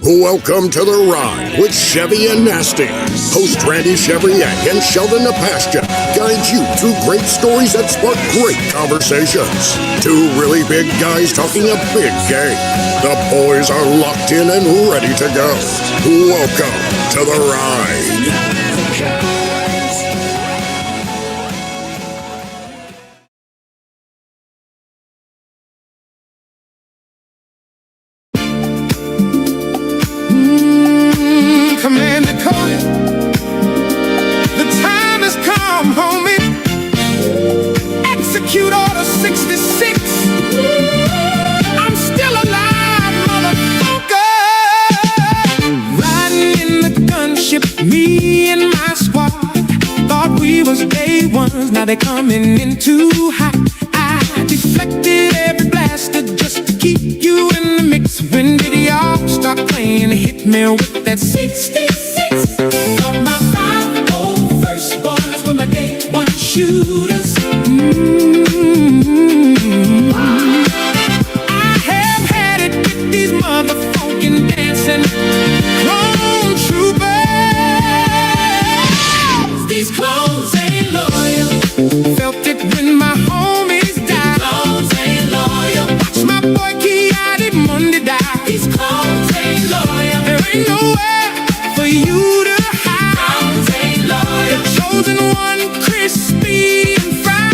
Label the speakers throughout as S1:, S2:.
S1: Welcome to The Ride with Chevy and Nasty. Host Randy Chevrier and Sheldon Napastia guide you through great stories that spark great conversations. Two really big guys talking a big game. The boys are locked in and ready to go. Welcome to The Ride.
S2: Now they're coming in too hot. I deflected every blaster just to keep you in the mix. When did y'all start playing? Hit me with that 66. Got my 5 first boys with my day one shooters. I have had it with these motherfucking dancing clone troopers. These clones ain't loyal. Felt it when my homies died. These clones ain't loyal. Watch my boy Kiadi Monday die. These clones ain't loyal. There ain't nowhere for you to hide. Clones ain't loyal. The chosen one, crispy and fried.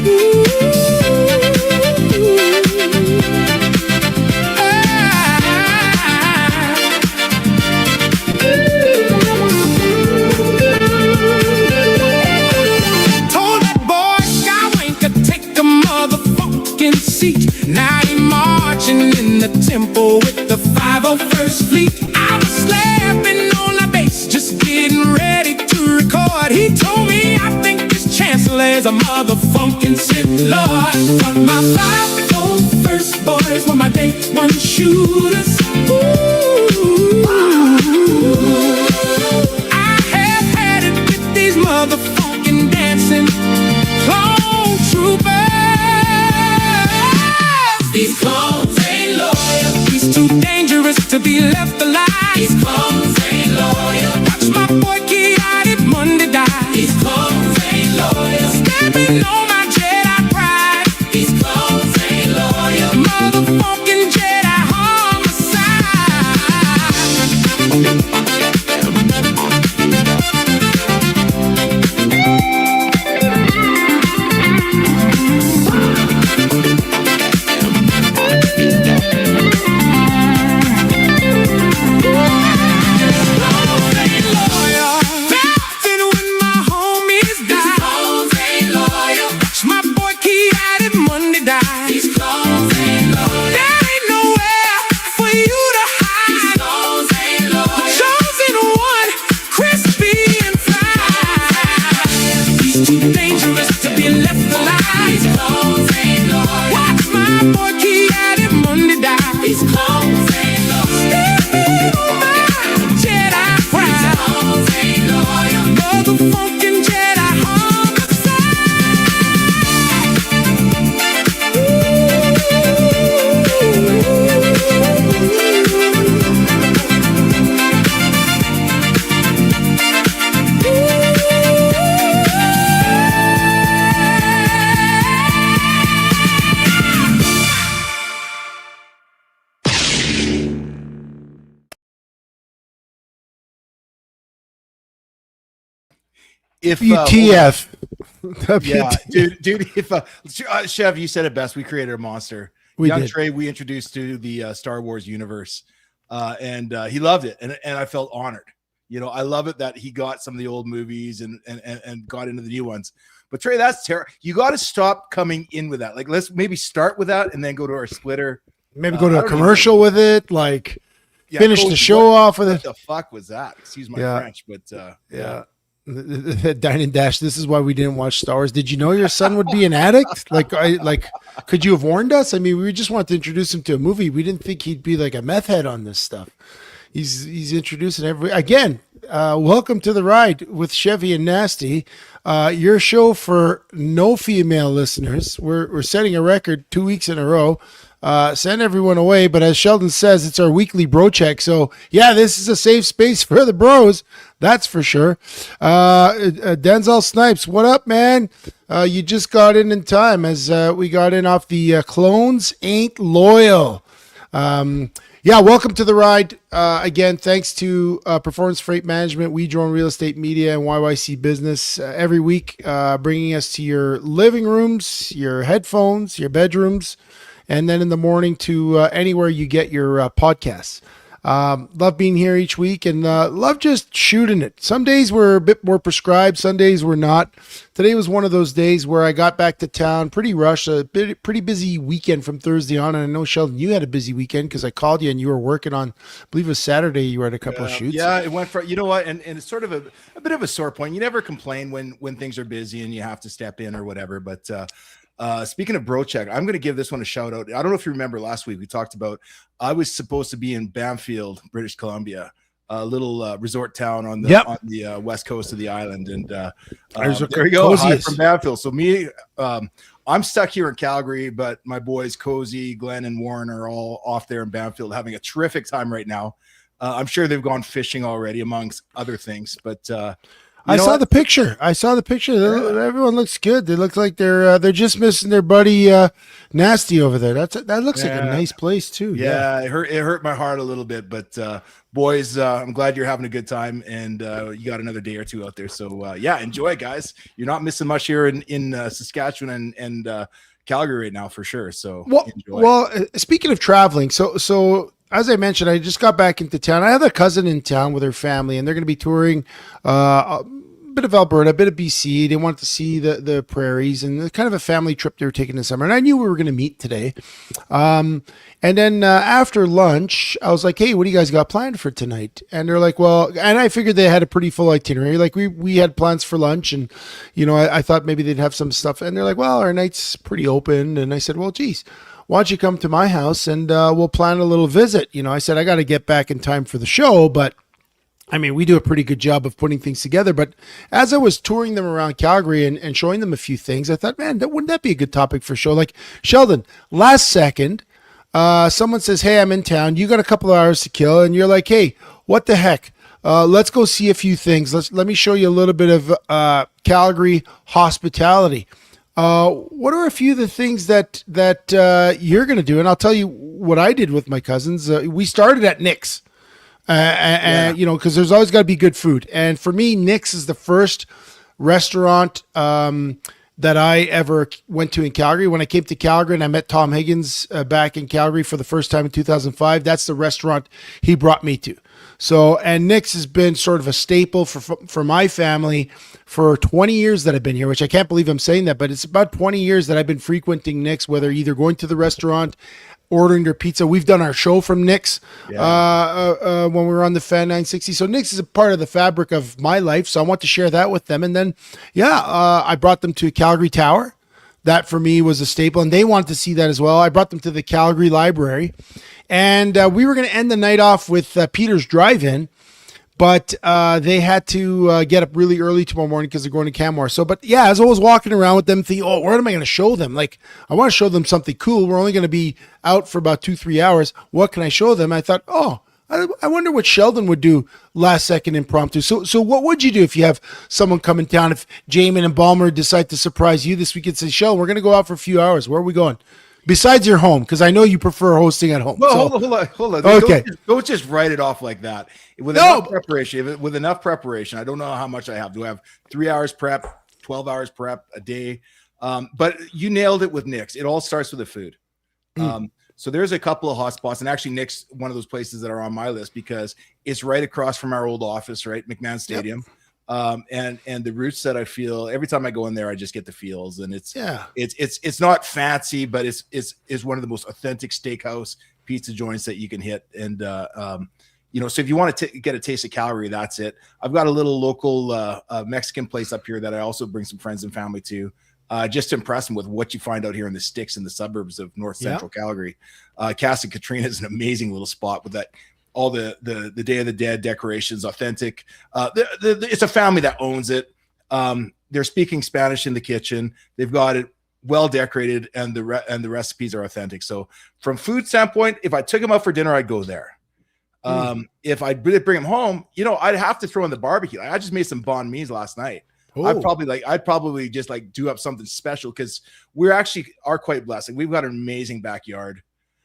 S2: Ooh. Now he marching in the temple with the 501st Fleet. I was slapping on the bass, just getting ready to record. He told me, I think this chancellor is a motherfucking Sith Lord. But my 501st boys were my day one shooters. Ooh. I have had it with these motherfucking dancing clone troopers. These clones ain't loyal. He's too dangerous to be left alive. These clones ain't loyal. Watch my boy Kiadi Monday die. These clones ain't loyal. Stepping on my Jedi pride. These clones ain't loyal. Motherfucking Jedi homicide.
S3: If
S4: WTF.
S3: Yeah, dude. If Chev, you said it best. We created a monster. Young Trey, we introduced to the Star Wars universe, and he loved it, and I felt honored. You know, I love it that he got some of the old movies and got into the new ones. But Trey, that's terrible. You got to stop coming in with that. Like, let's maybe start with that and then go to our splitter.
S4: Maybe go to a commercial with it. Like, finish the show off with it.
S3: What the fuck was that? Excuse my French, but
S4: yeah. Dine and Dash. This is why we didn't watch Star Wars. Did you know your son would be an addict? Could you have warned us? I mean, we just wanted to introduce him to a movie. We didn't think he'd be like a meth head on this stuff. He's introducing again. Welcome to The Ride with Chevy and Nasty. Your show for no female listeners. We're setting a record 2 weeks in a row. send everyone away. But as Sheldon says, it's our weekly bro check. So yeah, this is a safe space for the bros. That's for sure. Denzel Snipes, what up, man? You just got in time as we got in off the Clones Ain't Loyal. Yeah, welcome to the ride. Again, thanks to Performance Freight Management, We Drone Real Estate Media, and YYC Business every week, bringing us to your living rooms, your headphones, your bedrooms, and then in the morning to anywhere you get your podcasts. Love being here each week and love just shooting it. Some days we're a bit more prescribed. Some days we're not. Today was one of those days where I got back to town pretty rushed, pretty busy weekend from Thursday on. And I know, Sheldon, you had a busy weekend because I called you and you were working on, I believe it was Saturday, you were at a couple of shoots.
S3: Yeah, it went for, you know what? And it's sort of a bit of a sore point. You never complain when things are busy and you have to step in or whatever. But speaking of bro check, I'm going to give this one a shout out. I don't know if you remember last week, we talked about, I was supposed to be in Bamfield, British Columbia, a little resort town on the west coast of the island. And there you go. Hi from Bamfield. So I'm stuck here in Calgary, but my boys, Cozy, Glenn, and Warren are all off there in Bamfield having a terrific time right now. I'm sure they've gone fishing already, amongst other things, but
S4: I saw the picture. Yeah. Everyone looks good. They look like they're just missing their buddy Nasty over there. That looks like a nice place too.
S3: Yeah, it hurt my heart a little bit, but boys, I'm glad you're having a good time, and you got another day or two out there. So enjoy, guys. You're not missing much here in Saskatchewan and Calgary right now for sure. So enjoy.
S4: Well, speaking of traveling, so. As I mentioned, I just got back into town. I have a cousin in town with her family, and they're going to be touring a bit of Alberta, a bit of BC. They wanted to see the prairies, and kind of a family trip they were taking this summer. And I knew we were going to meet today. And then after lunch, I was like, hey, what do you guys got planned for tonight? And they're like, well, and I figured they had a pretty full itinerary. Like we had plans for lunch, and, I thought maybe they'd have some stuff. And they're like, well, our night's pretty open. And I said, well, geez, why don't you come to my house and we'll plan a little visit? I said, I got to get back in time for the show, but I mean, we do a pretty good job of putting things together. But as I was touring them around Calgary and showing them a few things, I thought, man, wouldn't that be a good topic for a show? Like, Sheldon, last second, someone says, hey, I'm in town. You got a couple of hours to kill. And you're like, hey, what the heck? Let's go see a few things. Let me show you a little bit of Calgary hospitality. What are a few of the things that you're going to do? And I'll tell you what I did with my cousins. We started at Nick's, because there's always got to be good food. And for me, Nick's is the first restaurant that I ever went to in Calgary. When I came to Calgary and I met Tom Higgins back in Calgary for the first time in 2005, that's the restaurant he brought me to. So, and Nick's has been sort of a staple for my family for 20 years that I've been here, which I can't believe I'm saying that, but it's about 20 years that I've been frequenting Nick's, whether either going to the restaurant, ordering their pizza. We've done our show from Nick's when we were on the Fan 960. So Nick's is a part of the fabric of my life. So I want to share that with them. And then, I brought them to Calgary Tower. That for me was a staple, and they wanted to see that as well. I brought them to the Calgary Library, and we were going to end the night off with Peter's Drive-In, but they had to get up really early tomorrow morning because they're going to Canmore. So, but yeah, as I was walking around with them, thinking, what am I going to show them? Like, I want to show them something cool. We're only going to be out for about 2-3 hours. What can I show them? I thought, I wonder what Sheldon would do last second impromptu. So what would you do if you have someone coming down? If Jamin and Balmer decide to surprise you this week and say, Sheldon, we're going to go out for a few hours. Where are we going? Besides your home, because I know you prefer hosting at home.
S3: Well, hold on.
S4: Okay.
S3: Don't just write it off like that. With enough preparation, I don't know how much I have. Do I have 3 hours prep, 12 hours prep a day? But you nailed it with Nick's. It all starts with the food. So there's a couple of hot spots, and actually Nick's one of those places that are on my list because it's right across from our old office, right? McMahon Stadium. Yep. And the roots that I feel every time I go in there, I just get the feels, and it's not fancy, but it's one of the most authentic steakhouse pizza joints that you can hit. And, so if you want to get a taste of Calgary, that's it. I've got a little local Mexican place up here that I also bring some friends and family to. Just to impress them with what you find out here in the sticks in the suburbs of North Central Calgary. Casa Katrina is an amazing little spot with that, all the Day of the Dead decorations, authentic. It's a family that owns it. They're speaking Spanish in the kitchen. They've got it well decorated, and the recipes are authentic. So from food standpoint, if I took him out for dinner, I'd go there. If I'd really bring him home, I'd have to throw in the barbecue. I just made some banh mi's last night. I'd probably just like do up something special, because we actually are quite blessed. Like, we've got an amazing backyard.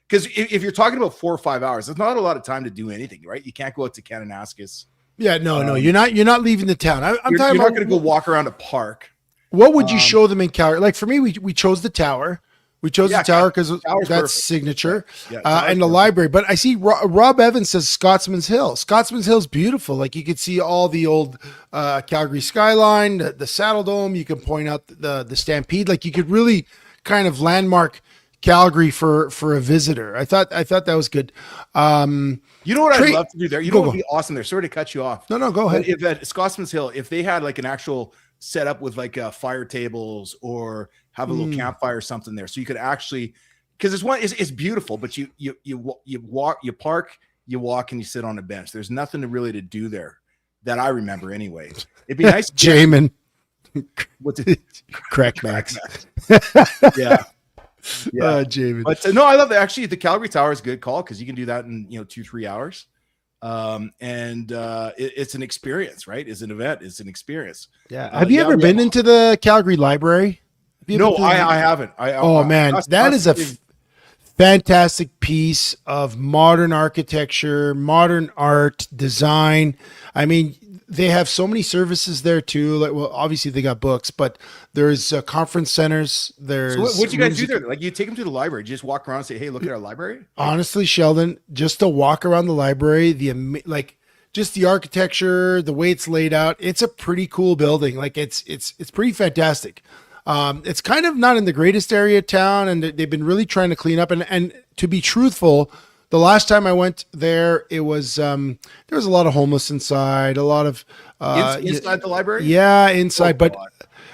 S3: Because if you're talking about 4 or 5 hours, there's not a lot of time to do anything, right? You can't go out to Kananaskis.
S4: Yeah, no, you're not leaving the town.
S3: You're not going to go walk around a park.
S4: What would you show them in Calgary? Like, for me, we chose the tower. We chose the tower because that's perfect. Signature, and the library. But I see Rob Evans says Scotsman's Hill. Scotsman's Hill's beautiful. Like, you could see all the old Calgary skyline, the Saddle Dome. You can point out the Stampede. Like, you could really kind of landmark Calgary for a visitor. I thought that was good.
S3: You know what I'd love to do there? You know what would be awesome there? Sorry to cut you off.
S4: No, go ahead.
S3: If at Scotsman's Hill, if they had like an actual setup with like fire tables, or have a little campfire or something there, so you could actually, because it's beautiful, but you walk, you park, you walk, and you sit on a bench. There's nothing really to do there that I remember anyway. It'd be nice.
S4: Jamin.
S3: What's it?
S4: Crack Max.
S3: Yeah.
S4: Jamin.
S3: But no, I love that. Actually, the Calgary Tower is a good call, because you can do that in 2-3 hours. It's an experience, right? It's an event. It's an experience.
S4: Yeah. Have you ever been into the Calgary Library?
S3: No, I haven't.
S4: Man, that is a fantastic piece of modern architecture, modern art, design. I mean, they have so many services there too. Like, well, obviously they got books, but there's conference centers. There's.
S3: So what you guys do there? Like, you take them to the library, you just walk around and say, "Hey, look at our library."
S4: Honestly, Sheldon, just to walk around the library, just the architecture, the way it's laid out, it's a pretty cool building. Like, it's pretty fantastic. It's kind of not in the greatest area of town, and they've been really trying to clean up. And to be truthful, the last time I went there, it was there was a lot of homeless inside, a lot of
S3: inside the library.
S4: Yeah, inside, but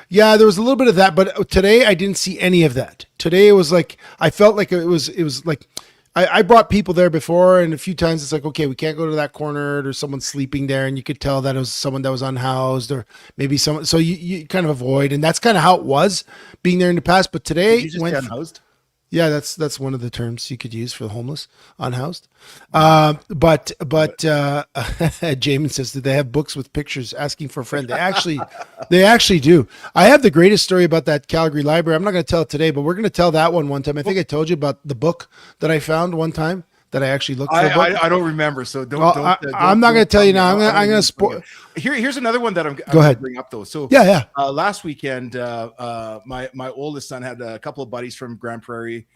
S4: yeah, there was a little bit of that. But today, I didn't see any of that. Today, it was like, I felt like it was like. I brought people there before, and a few times it's like, okay, we can't go to that corner. There's someone sleeping there, and you could tell that it was someone that was unhoused, or maybe someone. So you kind of avoid, and that's kind of how it was being there in the past. But today,
S3: did you just get unhoused?
S4: Yeah, that's one of the terms you could use for the homeless, unhoused. But Jamin says, did they have books with pictures asking for a friend? They actually do. I have the greatest story about that Calgary Library. I'm not going to tell it today, but we're going to tell that one time. I think I told you about the book that I found one time that I actually looked for.
S3: I don't remember, so
S4: I'm not going to tell you now. I'm going to spoil.
S3: Here's another one that I'm
S4: go ahead.
S3: Bring up though. So
S4: last
S3: weekend, my oldest son had a couple of buddies from Grand Prairie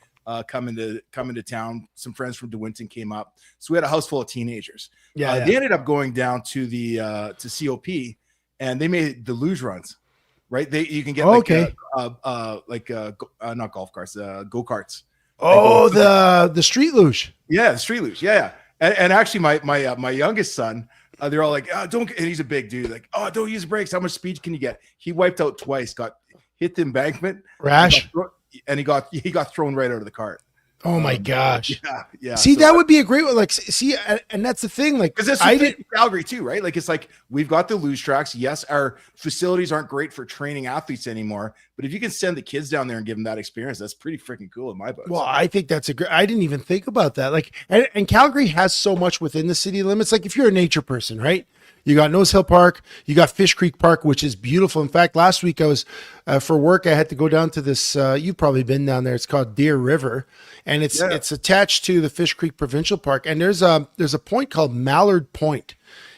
S3: come into town. Some friends from DeWinton came up, so we had a house full of teenagers. They ended up going down to the to COP, and they made the luge runs. Right, you can get not golf carts, go-karts.
S4: Oh, the street luge.
S3: Yeah, the street luge. Yeah. And actually, my youngest son, they're all like, "Oh, don't!" And he's a big dude. Like, "Oh, don't use brakes. How much speed can you get?" He wiped out twice. Hit the embankment.
S4: Rash.
S3: And he got thrown right out of the cart.
S4: Oh my gosh.
S3: Yeah.
S4: See, that would be a great one. Like, see, and that's the thing. Like,
S3: because I did Calgary too, right? Like, it's like, we've got the luge tracks. Yes, our facilities aren't great for training athletes anymore, but if you can send the kids down there and give them that experience, that's pretty freaking cool in my book.
S4: Well, I think that's I didn't even think about that. Like, and Calgary has so much within the city limits. Like, if you're a nature person, right? You got Nose Hill Park, you got Fish Creek Park, which is beautiful. In fact, last week I was for work. I had to go down to this. You've probably been down there. It's called Deer River, and it's attached to the Fish Creek Provincial Park. And there's a point called Mallard Point.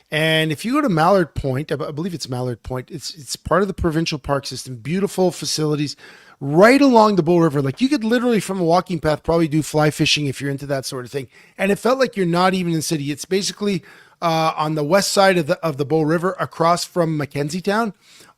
S4: And if you go to Mallard Point, I believe it's Mallard Point. It's part of the provincial park system. Beautiful facilities right along the Bull River. Like, you could literally, from a walking path, probably do fly fishing if you're into that sort of thing. And it felt like you're not even in the city. It's basically on the west side of the Bull River, across from Mackenzie Town.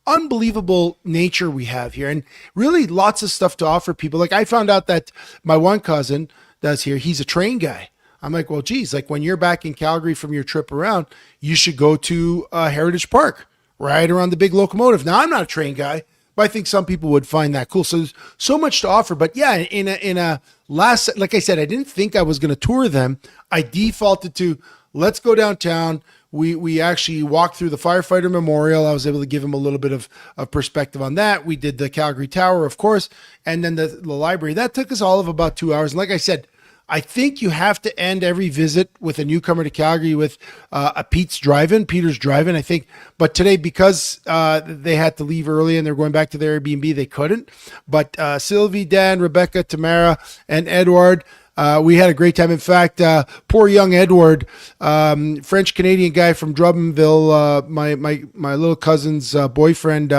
S4: Unbelievable nature we have here, and really lots of stuff to offer people. Like, I found out that my one cousin does here. He's a train guy. I'm like, well, geez, like, when you're back in Calgary from your trip around, you should go to Heritage Park, right around the big locomotive. Now, I'm not a train guy, but I think some people would find that cool. So there's so much to offer. But yeah, in a like I said, I didn't think I was going to tour them. I defaulted to, let's go downtown. We actually walked through the firefighter memorial. I was able to give him a little bit of perspective on that. We did the Calgary Tower, of course, and then the library. That took us all of about 2 hours. And like I said, I think you have to end every visit with a newcomer to Calgary with a Peter's Drive-In, I think. But today, because they had to leave early and they're going back to their Airbnb, they couldn't. But Sylvie, Dan, Rebecca, Tamara, and Edward, we had a great time. In fact, poor young Edward, French-Canadian guy from Drummondville, my little cousin's boyfriend,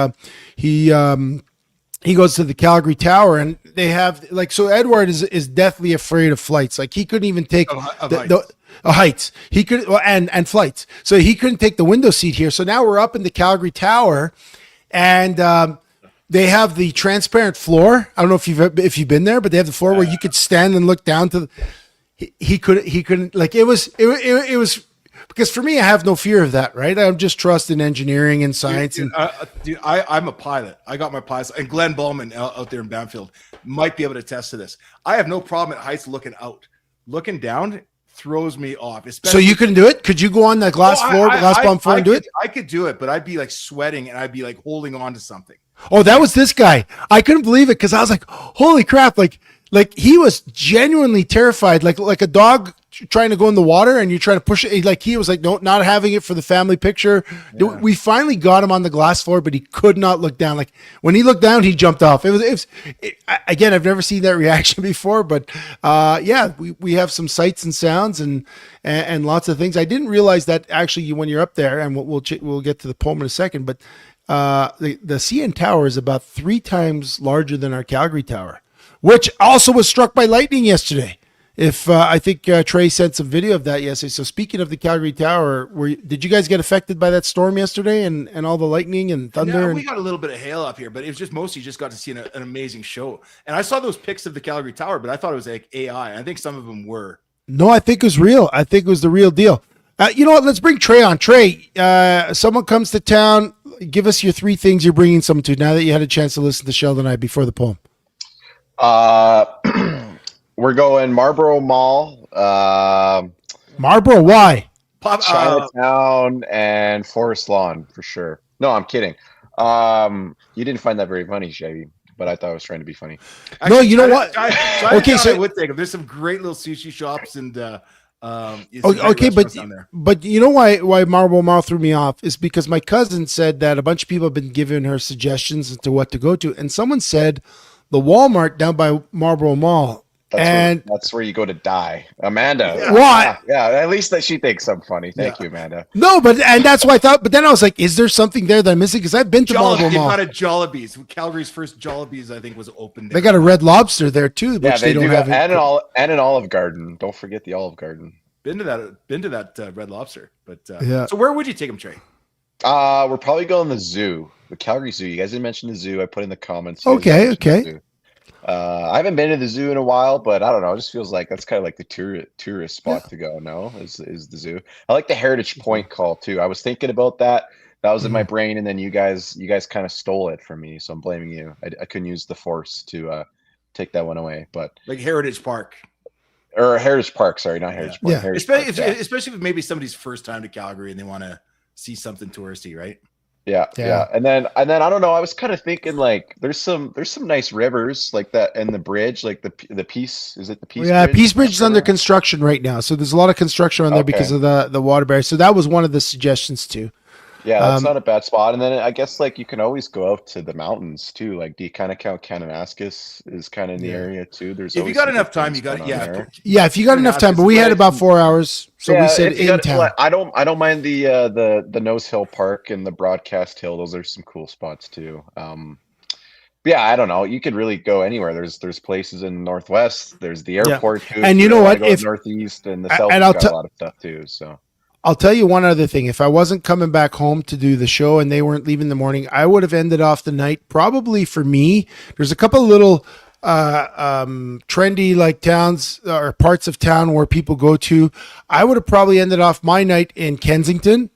S4: he goes to the Calgary Tower, and they have so Edward is deathly afraid of flights. Like he couldn't even take the heights. He could and flights. So he couldn't take the window seat here. So now we're up in the Calgary Tower, and they have the transparent floor. I don't know if you've been there, but they have the floor where you could stand and look down to. He couldn't like it was. Because for me, I have no fear of that, right? I'm just trust in engineering and science.
S3: I'm a pilot. I got my pilot. And Glenn Bowman out there in Banfield might be able to attest to this. I have no problem at heights looking out. Looking down throws me off.
S4: So you couldn't do it? Could you go on the glass floor and do it?
S3: I could do it, but I'd be like sweating and I'd be like holding on to something.
S4: Oh, that was this guy. I couldn't believe it because I was like, holy crap. Like he was genuinely terrified, like a dog trying to go in the water and you're trying to push it. Like he was like, no, not having it for the family picture. Yeah. We finally got him on the glass floor, but he could not look down. Like when he looked down, he jumped off. Again, I've never seen that reaction before, but yeah, we have some sights and sounds and lots of things. I didn't realize that actually when you're up there, and we'll get to the poem in a second, but the CN Tower is about 3 times larger than our Calgary Tower, which also was struck by lightning yesterday. I think Trey sent some video of that yesterday. So speaking of the Calgary Tower, did you guys get affected by that storm yesterday and all the lightning and thunder?
S3: No, we got a little bit of hail up here, but it was just mostly just got to see an amazing show. And I saw those pics of the Calgary Tower, but I thought it was like AI. I think some of them were.
S4: No, I think it was real. I think it was the real deal. You know what? Let's bring Trey on. Trey, someone comes to town. Give us your 3 things you're bringing someone to now that you had a chance to listen to Sheldon and I before the poem.
S5: We're going Marlboro Mall.
S4: Marlboro, why?
S5: Chinatown and Forest Lawn for sure. No, I'm kidding. You didn't find that very funny, Chevy, but I thought I was trying to be funny.
S3: Actually,
S4: no, you know what?
S3: Okay, so I would take them. There's some great little sushi shops and
S4: okay, but you know why Marlboro Mall threw me off is because my cousin said that a bunch of people have been giving her suggestions as to what to go to, and someone said the Walmart down by Marlboro Mall.
S5: That's where you go to die, Amanda.
S4: Why?
S5: Yeah, at least that she thinks I'm funny. Thank you, Amanda.
S4: No, and that's why I thought. But then I was like, is there something there that I'm missing? Because I've been to Marlboro Mall.
S3: They got a Jollibee's. Calgary's first Jollibee's, I think, was opened.
S4: They got a Red Lobster there too, which they don't have.
S5: And an Olive Garden. Don't forget the Olive Garden.
S3: Been to that Red Lobster, but
S4: yeah.
S3: So where would you take them, Trey?
S5: We're probably going to the zoo, the Calgary Zoo. You guys didn't mention the zoo. I put in the comments.
S4: Okay.
S5: I haven't been to the zoo in a while, but I don't know. It just feels like that's kind of like the tourist spot to go. No, is the zoo. I like the Heritage Point call too. I was thinking about that. That was in my brain, and then you guys kind of stole it from me. So I'm blaming you. I couldn't use the force to take that one away. But
S3: like Heritage Park.
S5: Or Heritage Park, sorry, not Heritage Park.
S4: Yeah.
S5: Heritage
S3: especially if maybe somebody's first time to Calgary and they want to see something touristy, right?
S5: Yeah. And then I don't know. I was kind of thinking like there's some nice rivers like that, and the bridge, like the Peace. Is it the Peace?
S4: Yeah,
S5: Bridge?
S4: Peace Bridge is under construction right now, so there's a lot of construction on there because of the water barrier. So that was one of the suggestions too.
S5: Yeah, that's not a bad spot. And then I guess like you can always go out to the mountains too. Like, do you kind of count Kananaskis is kind of in the area too? There's
S3: if you got enough time, you got
S4: if you got enough time. But we had about 4 hours, so we said in town.
S5: I don't mind the Nose Hill Park and the Broadcast Hill. Those are some cool spots too. Yeah, I don't know. You could really go anywhere. There's places in Northwest. There's the airport too.
S4: And you know what?
S5: If Northeast and the South got a lot of stuff too. So.
S4: I'll tell you one other thing. If I wasn't coming back home to do the show and they weren't leaving in the morning, I would have ended off the night. Probably for me, there's a couple of little trendy like towns or parts of town where people go to. I would have probably ended off my night in Kensington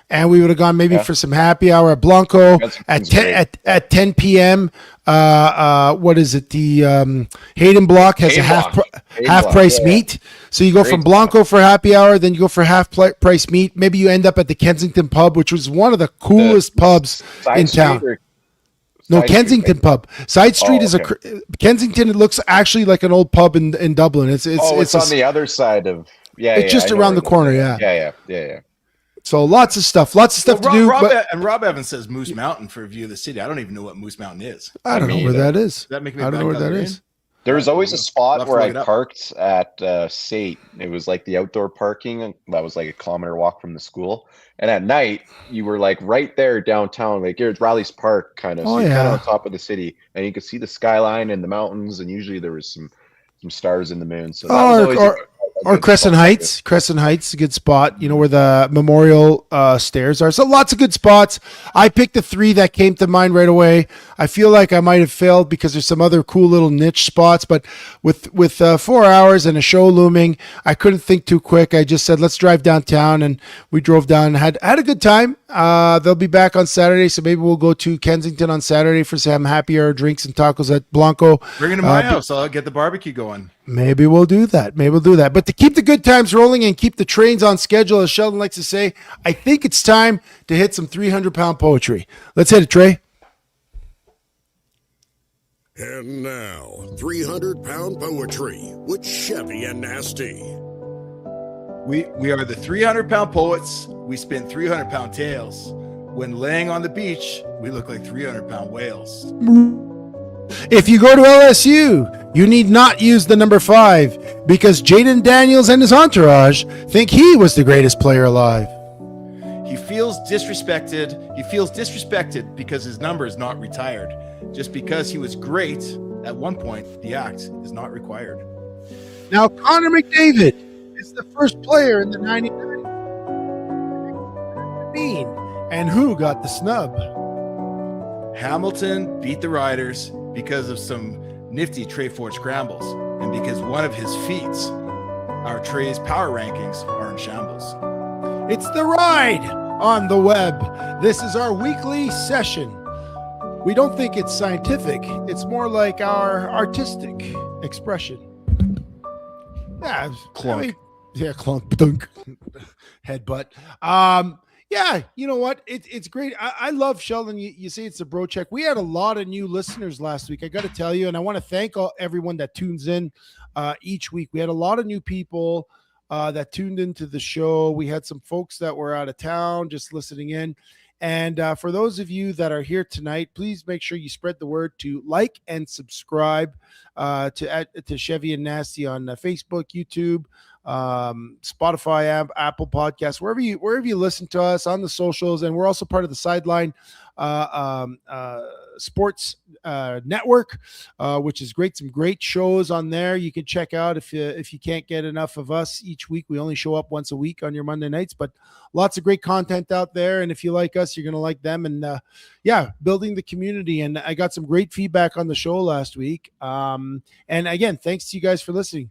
S4: and we would have gone maybe for some happy hour at Blanco at 10 p.m. What is it? The Hayden Block has a half price meet. So you go from Blanco for happy hour, then you go for half price meet. Maybe you end up at the Kensington pub, which was one of the coolest pubs in town. No, Kensington pub. Side Street is Kensington. It looks actually like an old pub in Dublin. It's
S5: on the other side of
S4: it's just around the corner.
S5: Yeah.
S4: So lots of stuff to do.
S3: Rob Evans says Moose Mountain for a view of the city. I don't even know what Moose Mountain is.
S4: I don't know where that is.
S3: Does that make me
S4: I don't know where that is.
S5: There was always a spot where I parked at Sate. It was like the outdoor parking. That was like a kilometer walk from the school. And at night, you were like right there downtown, like here's Riley's Park, kind of. So you're kind of on top of the city, and you could see the skyline and the mountains. And usually there was some stars in the moon. So that was
S4: or Crescent Heights. Crescent Heights, a good spot, where the memorial stairs are. So lots of good spots. I picked the 3 that came to mind right away. I feel like I might have failed because there's some other cool little niche spots, but with 4 hours and a show looming, I couldn't think too quick. I just said, let's drive downtown, and we drove down and had a good time. They'll be back on Saturday, so maybe we'll go to Kensington on Saturday for some happy hour drinks and tacos at Blanco.
S3: Bring it to my house. I'll get the barbecue going.
S4: Maybe we'll do that. But to keep the good times rolling and keep the trains on schedule, as Sheldon likes to say, I think it's time to hit some 300-pound poetry. Let's hit it, Trey.
S1: And now, 300-pound poetry with Chevy and Nasty.
S3: We are the 300-pound poets. We spin 300-pound tales. When laying on the beach, we look like 300-pound whales.
S4: If you go to LSU, you need not use the number 5 because Jayden Daniels and his entourage think he was the greatest player alive.
S3: He feels disrespected. He feels disrespected because his number is not retired. Just because he was great at one point, the act is not required.
S4: Now, Connor McDavid is the first player in the 99. And who got the snub?
S3: Hamilton beat the Riders because of some nifty Trey Ford scrambles, and because one of his feats, our Trey's power rankings, are in shambles.
S4: It's the ride on the web. This is our weekly session. We don't think it's scientific. It's more like our artistic expression. Yeah,
S3: clunk.
S4: Clunk, dunk, headbutt. Yeah, you know what? It's great. I love Sheldon. You say it's a bro check. We had a lot of new listeners last week. I got to tell you, and I want to thank everyone that tunes in each week. We had a lot of new people that tuned into the show. We had some folks that were out of town just listening in. And for those of you that are here tonight, please make sure you spread the word to like and subscribe to Chevy and Nasty on Facebook, YouTube, Spotify, Apple Podcasts, wherever you listen to us, on the socials. And we're also part of the Sideline Sports Network, which is great. Some great shows on there you can check out if you can't get enough of us each week. We only show up once a week on your Monday nights, but lots of great content out there. And if you like us, you're going to like them. And building the community. And I got some great feedback on the show last week. And again, thanks to you guys for listening.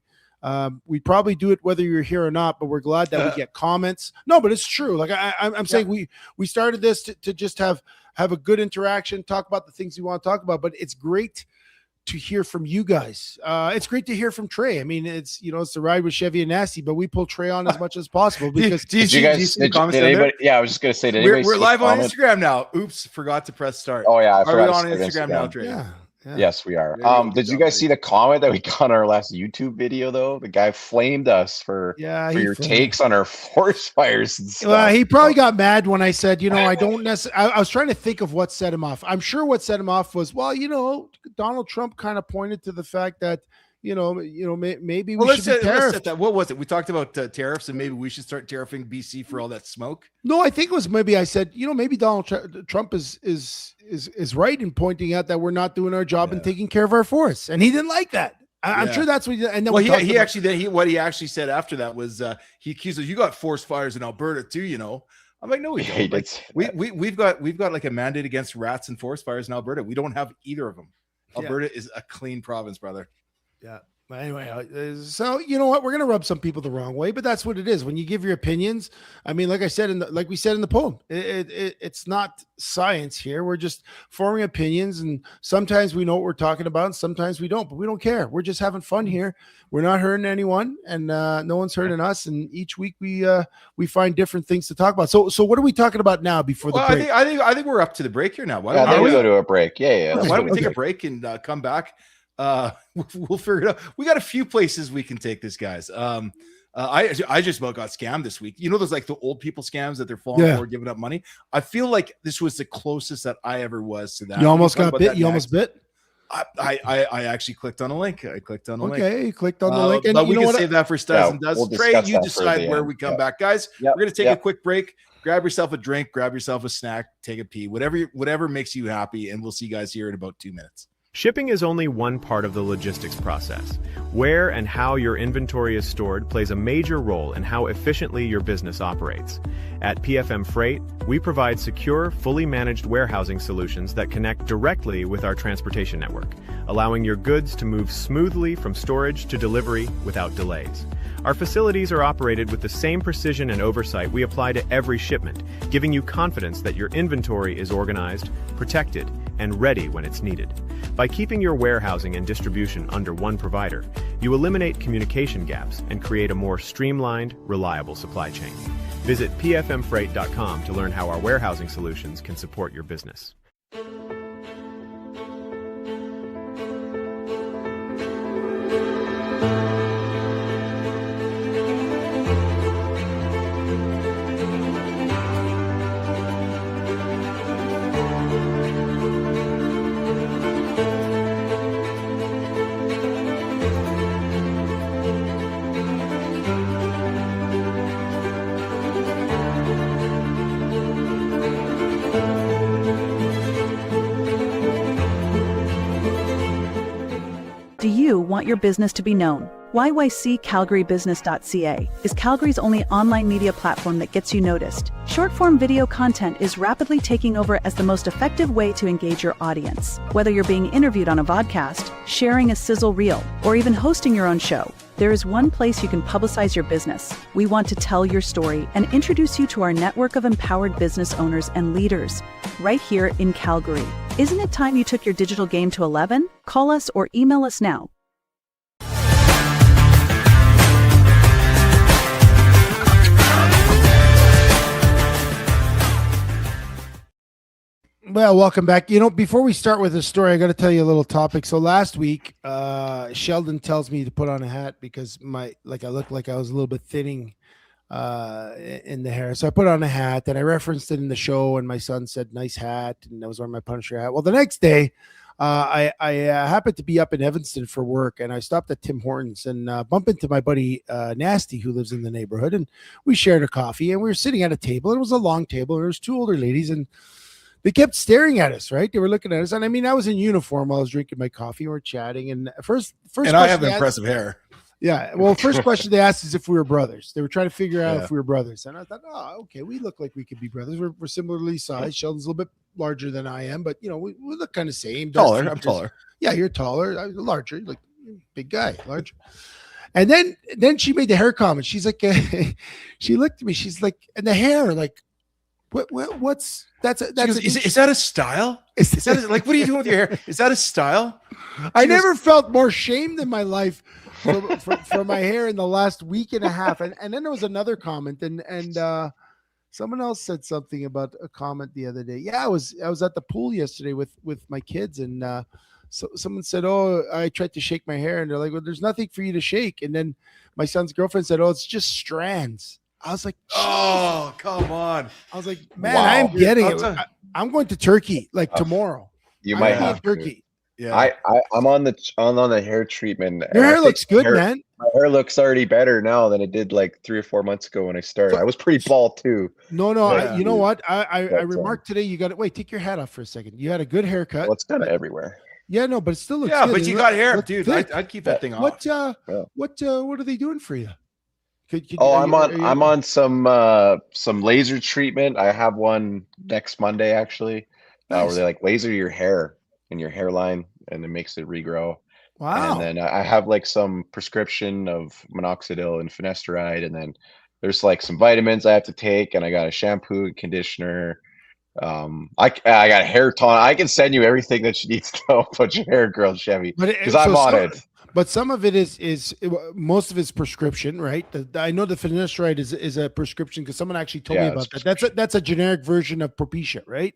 S4: We probably do it whether you're here or not, but we're glad that we get comments. No, but it's true. Like I'm saying, we started this to just have a good interaction, talk about the things we want to talk about, but it's great to hear from you guys. It's great to hear from Trey. I mean, it's the ride with Chevy and Nasty, but we pull Trey on as much as possible because
S5: did anybody, I was just going to say,
S3: we're live on Instagram now. Oops, forgot to press start.
S5: Oh yeah.
S3: Are we on Instagram now, Trey?
S4: Yeah.
S5: Yes, we are. Did you guys see the comment that we got on our last YouTube video though? The guy flamed us for your takes on our forest fires and stuff.
S4: Well, he probably got mad when I said, I don't necessarily. I was trying to think of what set him off. I'm sure what set him off was, Donald Trump kind of pointed to the fact that maybe we should be tariffed.
S3: What was it? We talked about tariffs and maybe we should start tariffing BC for all that smoke.
S4: No, I think it was maybe I said, maybe Donald Trump is right in pointing out that we're not doing our job and taking care of our forests, and he didn't like that. I'm sure that's what he did. And then what he actually said after that was he accused us. You got forest fires in Alberta too, I'm like, no, we don't. We've got like a mandate against rats and forest fires in Alberta. We don't have either of them. Alberta is a clean province, brother. Yeah. Anyway, so you know what? We're gonna rub some people the wrong way, but that's what it is. When you give your opinions, I mean, like I said like we said in the poem, it's not science here. We're just forming opinions, and sometimes we know what we're talking about, and sometimes we don't. But we don't care. We're just having fun here. We're not hurting anyone, and no one's hurting us. And each week we find different things to talk about. So what are we talking about now? Before the break?
S3: I think we're up to the break here now. Why
S5: Yeah,
S3: don't
S5: we go to a break. Yeah.
S3: Why don't we take a break and come back? We'll figure it out. We got a few places we can take this, guys. I just about got scammed this week. You know, there's like the old people scams that they're falling for, giving up money. I feel like this was the closest that I ever was to that.
S4: You almost got bit. You almost bit.
S3: I actually clicked on a link. I clicked on a link.
S4: Okay, you clicked on the link.
S3: And but we can save that for Studs and Does.
S5: We'll
S3: Trey, you decide where we come back, guys. We're gonna take a quick break. Grab yourself a drink. Grab yourself a snack. Take a pee. Whatever makes you happy. And we'll see you guys here in about 2 minutes.
S6: Shipping is only one part of the logistics process. Where and how your inventory is stored plays a major role in how efficiently your business operates. At PFM Freight, we provide secure, fully managed warehousing solutions that connect directly with our transportation network, allowing your goods to move smoothly from storage to delivery without delays. Our facilities are operated with the same precision and oversight we apply to every shipment, giving you confidence that your inventory is organized, protected, and ready when it's needed. By keeping your warehousing and distribution under one provider, you eliminate communication gaps and create a more streamlined, reliable supply chain. Visit pfmfreight.com to learn how our warehousing solutions can support your business.
S7: Do you want your business to be known? YYCCalgaryBusiness.ca is Calgary's only online media platform that gets you noticed. Short-form video content is rapidly taking over as the most effective way to engage your audience. Whether you're being interviewed on a vodcast, sharing a sizzle reel, or even hosting your own show, there is one place you can publicize your business. We want to tell your story and introduce you to our network of empowered business owners and leaders right here in Calgary. Isn't it time you took your digital game to 11? Call us or email us now.
S4: Well, welcome back. You know, before we start with the story, I got to tell you a little topic. So last week, Sheldon tells me to put on a hat because I looked like I was a little bit thinning in the hair. So I put on a hat, and I referenced it in the show, and my son said, "Nice hat," and I was wearing my Punisher hat. Well, the next day, I happened to be up in Evanston for work, and I stopped at Tim Hortons and bumped into my buddy Nasty, who lives in the neighborhood, and we shared a coffee, and we were sitting at a table. It was a long table, and there was two older ladies, and they kept staring at us, right? They were looking at us. And I mean, I was in uniform while I was drinking my coffee. We were chatting. And first
S3: and I have impressive hair.
S4: Yeah. Well, first question they asked is if we were brothers. They were trying to figure out if we were brothers. And I thought, oh, okay, we look like we could be brothers. We're similarly sized. Sheldon's a little bit larger than I am, but, you know, we look kind of same.
S3: Taller. I'm taller.
S4: Yeah, you're taller. I'm larger. Like, big guy, larger. And then she made the hair comment. She's like, she looked at me. She's like, and the hair, like, what's that's
S3: is that a style? Is that like, what are you doing with your hair? Is that a style?
S4: I never felt more shamed in my life for my hair in the last week and a half. And then there was another comment, and someone else said something about a comment the other day. Yeah, I was at the pool yesterday with my kids, and so someone said, "Oh, I tried to shake my hair," and they're like, "Well, there's nothing for you to shake." And then my son's girlfriend said, "Oh, it's just strands." I was like,
S3: oh, come on.
S4: I was like, man, I'm getting it. I'm going to Turkey like tomorrow.
S5: You might have
S4: Turkey.
S5: Yeah. I'm on the hair treatment.
S4: Your hair looks good, man.
S5: My hair looks already better now than it did like 3 or 4 months ago when I started. I was pretty bald too.
S4: No, you know what? I remarked today, you got to wait, take your hat off for a second. You had a good haircut.
S5: Well, it's kind of everywhere.
S4: Yeah, no, but it still looks good.
S3: But you got hair, dude. I'd keep that thing off.
S4: What are they doing for you?
S5: I'm on some laser treatment. I have one next Monday actually, where they like laser your hair and your hairline, and it makes it regrow.
S4: Wow.
S5: And then I have like some prescription of minoxidil and finasteride, and then there's like some vitamins I have to take, and I got a shampoo and conditioner. I got a hair tonic. I can send you everything that you need to know about your hair, girl, Chevy, because I'm on it.
S4: But some of it is most of it's prescription, right? I know the finasteride is a prescription because someone actually told me about that. That's a generic version of Propecia, right?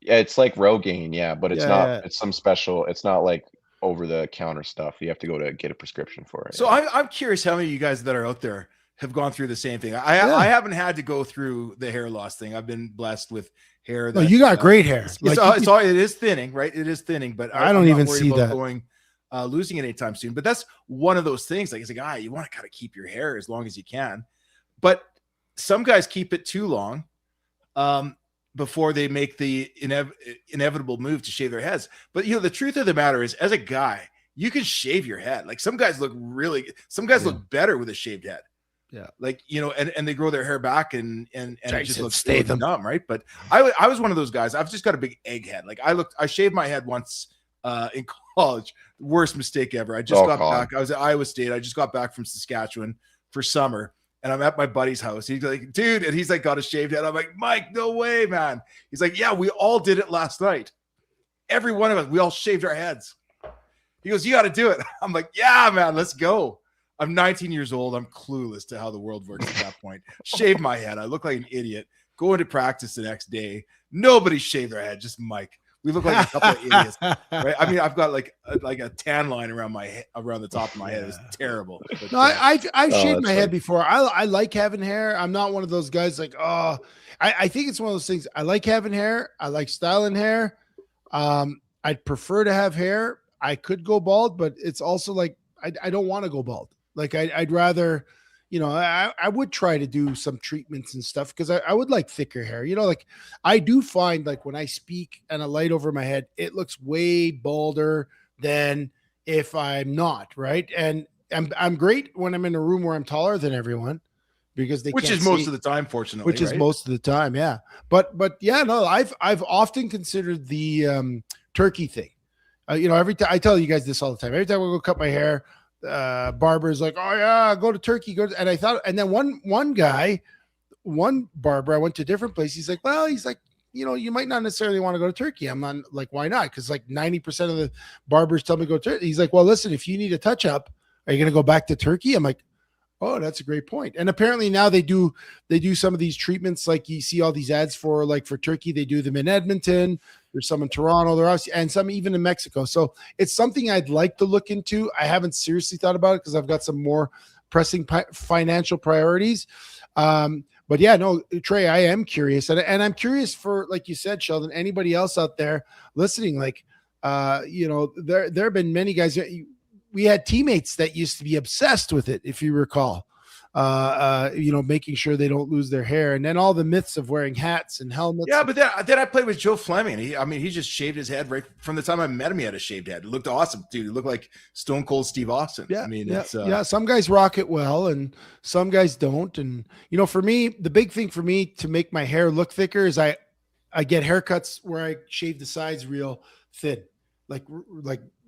S5: Yeah, it's like Rogaine, yeah, but it's not. Yeah. It's some special. It's not like over the counter stuff. You have to go to get a prescription for it.
S3: So I'm curious how many of you guys that are out there have gone through the same thing. I haven't had to go through the hair loss thing. I've been blessed with hair.
S4: No, you got great hair.
S3: It is thinning, right? It is thinning, but
S4: I don't even see that
S3: losing it anytime soon. But that's one of those things. Like, as a guy, you want to kind of keep your hair as long as you can, but some guys keep it too long before they make the inevitable move to shave their heads. But the truth of the matter is, as a guy, you can shave your head. Like, some guys look look better with a shaved head.
S4: Yeah.
S3: Like, and they grow their hair back and it just looks dumb. Right. But I was one of those guys. I've just got a big egg head. Like, I shaved my head once in college. Worst mistake ever. I just got back. I was at Iowa State. I just got back from Saskatchewan for summer, and I'm at my buddy's house. He's like, dude, and he's like, got a shaved head. I'm like, Mike, no way, man. He's like, yeah, we all did it last night. Every one of us, we all shaved our heads. He goes, you got to do it. I'm like, yeah, man, let's go. I'm 19 years old. I'm clueless to how the world works at that point. Shave my head. I look like an idiot. Go into practice the next day. Nobody shaved their head, just Mike. We look like a couple of idiots, right? I mean, I've got like a tan line around the top of my head. It's terrible. But,
S4: no, I've shaved my head before. I like having hair. I'm not one of those guys like, I think it's one of those things. I like having hair. I like styling hair. I'd prefer to have hair. I could go bald, but it's also like, I don't want to go bald. Like, I'd rather, I would try to do some treatments and stuff because I would like thicker hair. Like, I do find, like, when I speak and a light over my head, it looks way balder than if I'm not, right? And I'm great when I'm in a room where I'm taller than everyone because
S3: which is most of the time, fortunately.
S4: Which is most of the time, yeah. But yeah, no, I've often considered the turkey thing. Every time I tell you guys this all the time. Every time I go cut my hair, barber's like, oh yeah, go to Turkey. And I thought, and then one barber, I went to a different place. He's like, you might not necessarily want to go to Turkey. I'm not like, why not? Because like 90% of the barbers tell me to go to Turkey. He's like, well, listen, if you need a touch up, are you going to go back to Turkey? I'm like, oh, that's a great point. And apparently now they do some of these treatments. Like, you see all these ads for Turkey. They do them in Edmonton. There's some in Toronto, and some even in Mexico. So it's something I'd like to look into. I haven't seriously thought about it because I've got some more pressing financial priorities. But yeah, no, Trey, I am curious. And I'm curious for, like you said, Sheldon, anybody else out there listening, like, there have been many guys. We had teammates that used to be obsessed with it, if you recall. Making sure they don't lose their hair, and then all the myths of wearing hats and helmets.
S3: Yeah, but then I played with Joe Fleming. He just shaved his head right from the time I met him. He had a shaved head. It looked awesome, dude. He looked like Stone Cold Steve Austin.
S4: Yeah, some guys rock it well, and some guys don't. And for me, the big thing for me to make my hair look thicker is I get haircuts where I shave the sides real thin, like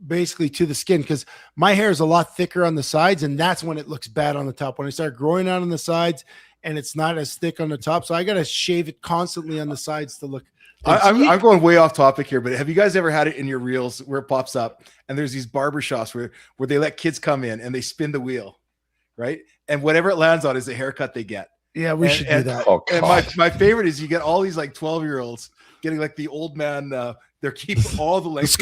S4: basically to the skin, because my hair is a lot thicker on the sides, and that's when it looks bad on the top. When I start growing out on the sides and it's not as thick on the top, so I got to shave it constantly on the sides to look.
S3: I'm going way off topic here, but have you guys ever had it in your reels where it pops up and there's these barber shops where they let kids come in and they spin the wheel, right? And whatever it lands on is the haircut they get.
S4: Yeah, we should do that.
S5: Oh,
S3: and my favorite is you get all these like 12-year-olds getting like the old man. They're keeping all the length.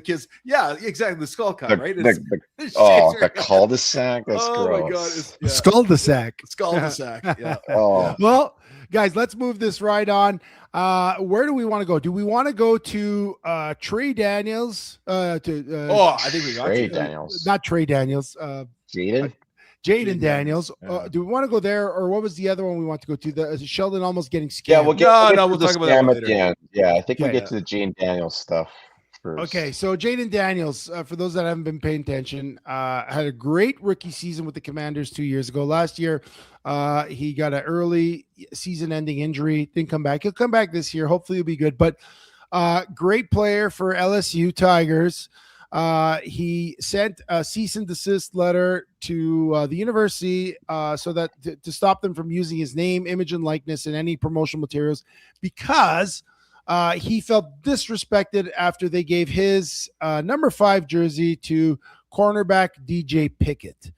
S3: Kids. Yeah, exactly. The skull cut, right?
S5: The cul-de-sac. That's gross.
S3: My God.
S4: Cul-de-sac.
S3: Cul-de-sac. Yeah.
S4: Well, guys, let's move this right on. Where do we want to go? Do we want to go to Trey Daniels?
S3: I think we got
S5: Trey Daniels.
S4: Not Trey Daniels.
S5: Jayden
S4: Daniels. Do we want to go there, or what was the other one we want to go to? The Sheldon almost getting scammed.
S5: Yeah, we'll talk about that
S3: later.
S5: Yeah, I think we'll get to the Jayden Daniels stuff first.
S4: Okay, so Jayden Daniels, for those that haven't been paying attention, had a great rookie season with the Commanders 2 years ago. Last year, he got an early season-ending injury, didn't come back. He'll come back this year. Hopefully he'll be good. But great player for LSU Tigers. He sent a cease and desist letter to the university so that to stop them from using his name, image, and likeness in any promotional materials because he felt disrespected after they gave his number 5 jersey to cornerback DJ Pickett.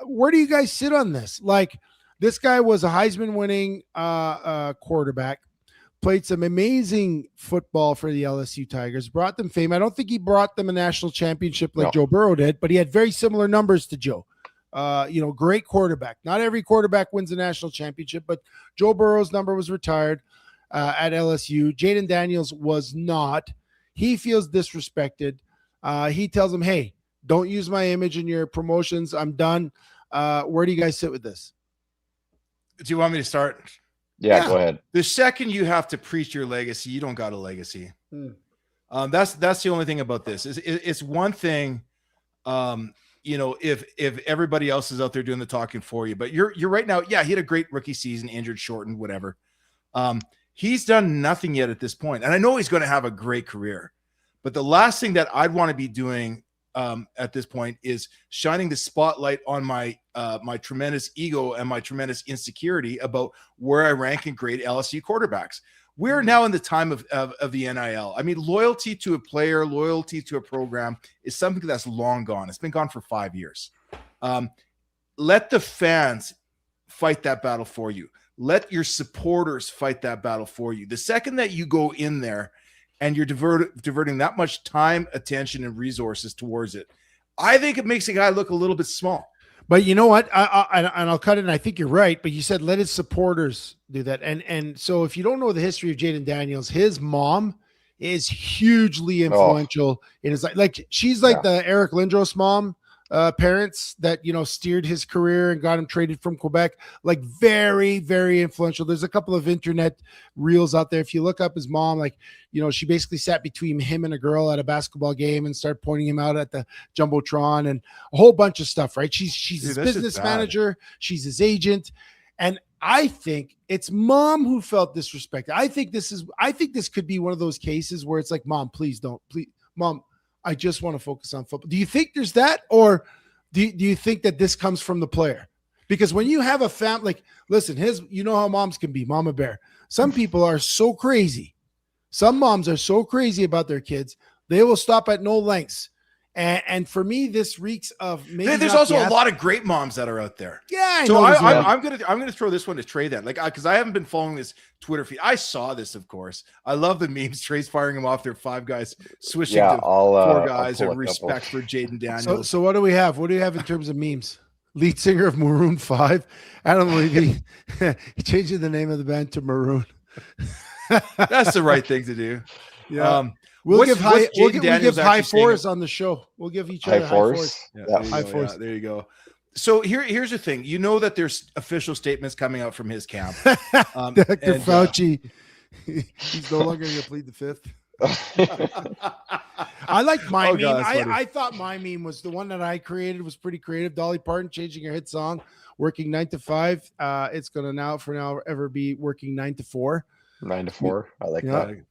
S4: Where do you guys sit on this? Like, this guy was a Heisman winning quarterback, played some amazing football for the LSU Tigers, brought them fame. I don't think he brought them a national championship like Joe Burrow did, but he had very similar numbers to Joe. Great quarterback. Not every quarterback wins a national championship, but Joe Burrow's number was retired at LSU. Jayden Daniels was not. He feels disrespected. He tells him, hey, don't use my image in your promotions. I'm done. Where do you guys sit with this?
S3: Do you want me to start?
S5: Yeah, go ahead.
S3: The second you have to preach your legacy, you don't got a legacy. That's the only thing about this. It's one thing, if everybody else is out there doing the talking for you, but you're right now. Yeah, he had a great rookie season, injured, shortened, whatever. He's done nothing yet at this point, and I know he's going to have a great career. But the last thing that I'd want to be doing at this point is shining the spotlight on my my tremendous ego and my tremendous insecurity about where I rank in grade LSU quarterbacks. We're now in the time of the NIL. I mean, loyalty to a player, loyalty to a program is something that's long gone. It's been gone for 5 years. Let the fans fight that battle for you. Let your supporters fight that battle for you. The second that you go in there and you're diverting that much time, attention, and resources towards it, I think it makes a guy look a little bit small.
S4: But you know what? I'll cut it. And I think you're right. But you said let his supporters do that. And so if you don't know the history of Jayden Daniels, his mom is hugely influential in his life. Like, she's like the Eric Lindros mom. Parents that steered his career and got him traded from Quebec, like very, very influential. There's a couple of internet reels out there. If you look up his mom, like she basically sat between him and a girl at a basketball game and started pointing him out at the jumbotron and a whole bunch of stuff. Right? She's his business manager. She's his agent, and I think it's mom who felt disrespected. I think this could be one of those cases where it's like, mom, please don't, please, mom. I just want to focus on football. Do you think there's that, or do you think that this comes from the player? Because when you have a family, like, listen, how moms can be, mama bear. Some people are so crazy. Some moms are so crazy about their kids, they will stop at no lengths. And for me, this reeks of maybe.
S3: There's also a lot of great moms that are out there.
S4: Yeah,
S3: I'm gonna throw this one to Trey then, like, because I haven't been following this Twitter feed. I saw this, of course. I love the memes. Trey's firing them off. There, 5 guys swishing to 4 guys in respect for Jayden Daniels.
S4: So what do we have? What do you have in terms of memes? Lead singer of Maroon 5, Adam Levy, he changing the name of the band to Maroon.
S3: That's the right thing to do.
S4: Yeah. We'll give high fours on the show. We'll give each other high fours.
S3: High fours. There you go. So here's the thing. You know that there's official statements coming out from his camp.
S4: Dr. Fauci, he's no longer going to plead the fifth. I like my meme. I thought my meme was the one that I created, was pretty creative. Dolly Parton changing her hit song, working 9 to 5. It's going to now ever be working 9 to 4.
S5: 9 to 4. I like that.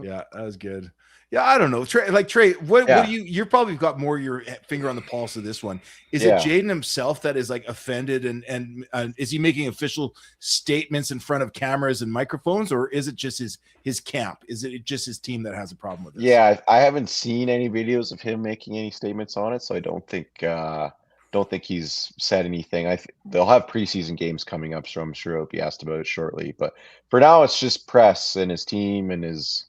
S3: Yeah, that was good. Yeah, I don't know. Trey, what do you're probably got more your finger on the pulse of this one. Is it Jayden himself that is like offended and is he making official statements in front of cameras and microphones, or is it just his camp? Is it just his team that has a problem with this?
S5: Yeah, I haven't seen any videos of him making any statements on it, so I don't think he's said anything. They'll have preseason games coming up, so I'm sure he'll be asked about it shortly. But for now, it's just press and his team and his.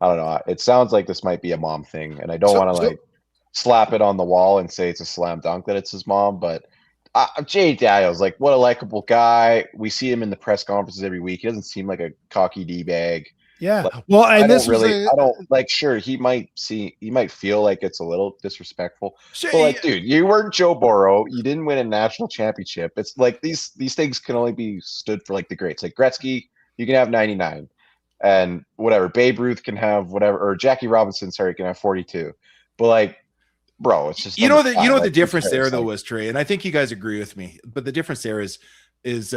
S5: I don't know. It sounds like this might be a mom thing, and I don't want to slap it on the wall and say it's a slam dunk that it's his mom. But Jay Daniels, like, what a likable guy. We see him in the press conferences every week. He doesn't seem like a cocky D-bag.
S4: Yeah.
S5: Like,
S4: well, and
S5: sure, he might feel like it's a little disrespectful. But like, dude, you weren't Joe Burrow. You didn't win a national championship. It's like these things can only be stood for like the greats. Like Gretzky, you can have 99. And whatever, Babe Ruth can have whatever, or Jackie Robinson, can have 42. But like, bro, it's just
S3: the difference there though was, Trey, and I think you guys agree with me. But the difference there is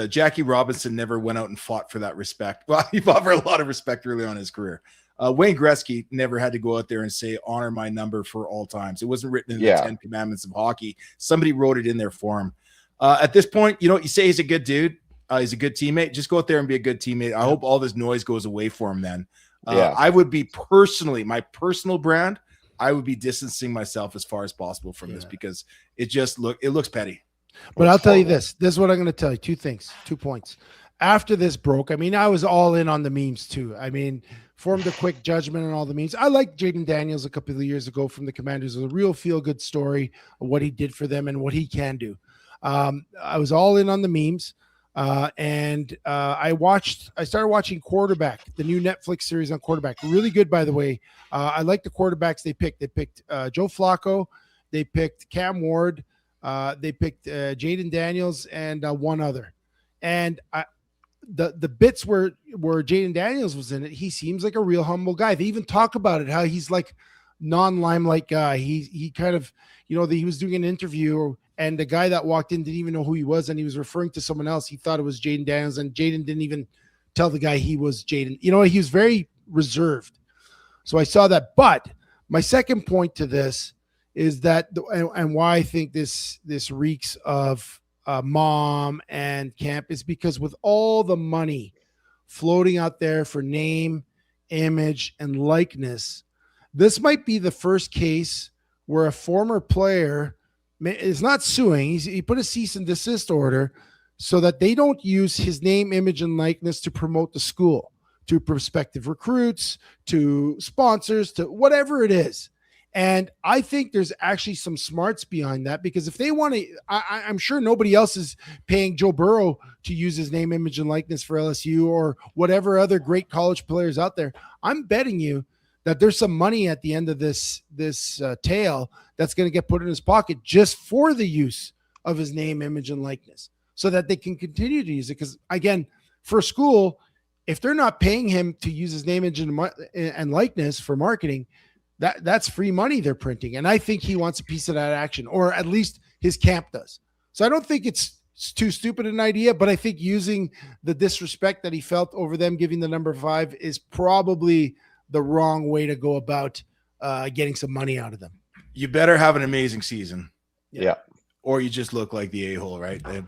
S3: Jackie Robinson never went out and fought for that respect. Well, he fought for a lot of respect early on in his career. Wayne Gretzky never had to go out there and say, honor my number for all times. It wasn't written in the 10 commandments of hockey. Somebody wrote it in there for him. At this point, you say he's a good dude. He's a good teammate. Just go out there and be a good teammate. I hope all this noise goes away for him then. I would be my personal brand, I would be distancing myself as far as possible from this because it looks petty.
S4: But I'll tell you this. This is what I'm going to tell you. 2 things, 2 points. After this broke, I mean, I was all in on the memes too. I mean, formed a quick judgment on all the memes. I liked Jayden Daniels a couple of years ago from the Commanders. It was a real feel-good story of what he did for them and what he can do. I was all in on the memes. And I started watching Quarterback, the new Netflix series on quarterback. Really good, by the way. I like the quarterbacks they picked. They picked Joe Flacco. They picked Cam Ward. They picked Jayden Daniels and one other. And the bits where Jayden Daniels was in it, he seems like a real humble guy. They even talk about it, how he's like non-limelight guy. He kind of, he was doing an interview and the guy that walked in didn't even know who he was, and he was referring to someone else. He thought it was Jayden Daniels, and Jayden didn't even tell the guy he was Jayden. He was very reserved. So I saw that. But my second point to this is that, and why I think this reeks of mom and camp, is because with all the money floating out there for name, image, and likeness, this might be the first case where a former player is not suing. He put a cease and desist order so that they don't use his name, image, and likeness to promote the school to prospective recruits, to sponsors, to whatever it is. And I think there's actually some smarts behind that, because if they want to, I'm sure nobody else is paying Joe Burrow to use his name, image, and likeness for LSU or whatever other great college players out there. I'm betting you that there's some money at the end of this tale that's going to get put in his pocket just for the use of his name, image, and likeness, so that they can continue to use it. Because again, for school, if they're not paying him to use his name, image, and likeness for marketing, that's free money they're printing. And I think he wants a piece of that action, or at least his camp does. So I don't think it's too stupid an idea, but I think using the disrespect that he felt over them giving the number 5 is probably the wrong way to go about getting some money out of them.
S3: You better have an amazing season.
S5: Yeah.
S3: Or you just look like the a-hole, right? But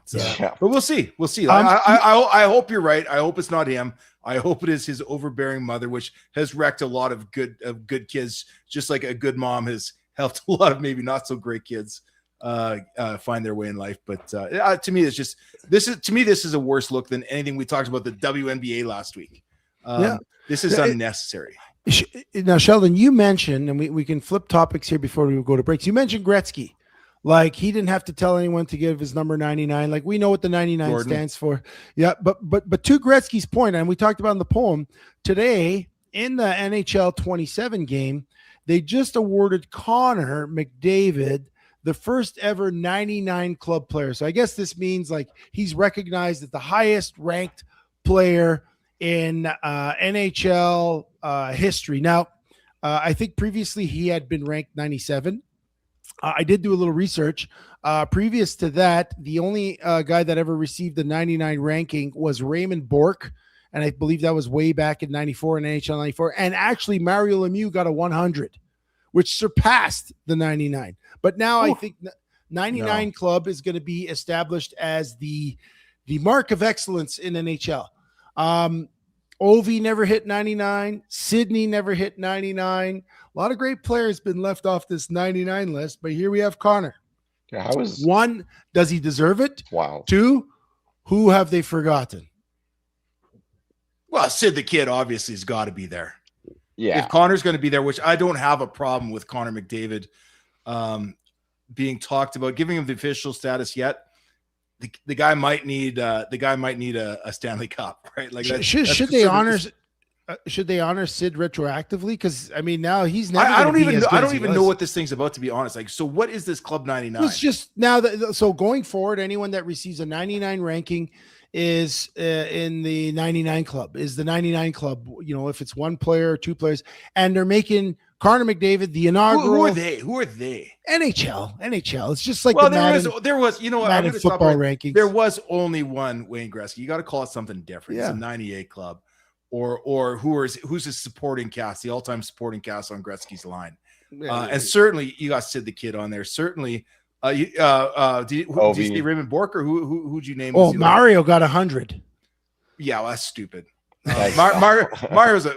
S3: we'll see. We'll see. I hope you're right. I hope it's not him. I hope it is his overbearing mother, which has wrecked a lot of good kids, just like a good mom has helped a lot of maybe not so great kids find their way in life. But to me, this is a worse look than anything we talked about the WNBA last week. This is unnecessary.
S4: Now, Sheldon, you mentioned, and we can flip topics here before we go to breaks. You mentioned Gretzky. Like, he didn't have to tell anyone to give his number 99. Like, we know what the 99
S3: Gordon
S4: stands for. Yeah, but to Gretzky's point, and we talked about in the poem, today in the NHL 27 game, they just awarded Connor McDavid the first ever 99 club player. So I guess this means like he's recognized as the highest ranked player in NHL history. Now, I think previously he had been ranked 97. I did do a little research. Previous to that, the only guy that ever received the 99 ranking was Raymond Bourque, and I believe that was way back in 94 in NHL 94. And actually, Mario Lemieux got a 100, which surpassed the 99. But now I think 99 club is going to be established as the mark of excellence in NHL. Ovi never hit 99. Sidney never hit 99. A lot of great players been left off this 99 list, but here we have Connor.
S5: Yeah,
S4: One, does he deserve it?
S5: Wow.
S4: 2, who have they forgotten?
S3: Well, Sid the Kid obviously has got to be there.
S5: Yeah.
S3: If Connor's going to be there, which I don't have a problem with Connor McDavid being talked about, giving him the official status yet. The guy might need a Stanley Cup, right? Like
S4: should they honor Sid retroactively? Because I mean, now he's never.
S3: I don't even know what this thing's about, to be honest. Like, so what is this Club 99?
S4: It's just now so going forward, anyone that receives a 99 ranking is in the 99 club. Is the 99 club? If it's one player or two players, and they're making Connor McDavid the inaugural.
S3: Who are they?
S4: NHL. It's just like
S3: there was
S4: football ranking.
S3: There was only one Wayne Gretzky. You got to call it something different.
S4: Yeah.
S3: It's a 98 club. or who's his supporting cast, the all-time supporting cast on Gretzky's line. And certainly you got Sid the Kid on there. Certainly, did you say Raymond Bork, or who'd you name?
S4: Oh, Mario got 100.
S3: Yeah, well, that's stupid. Mario's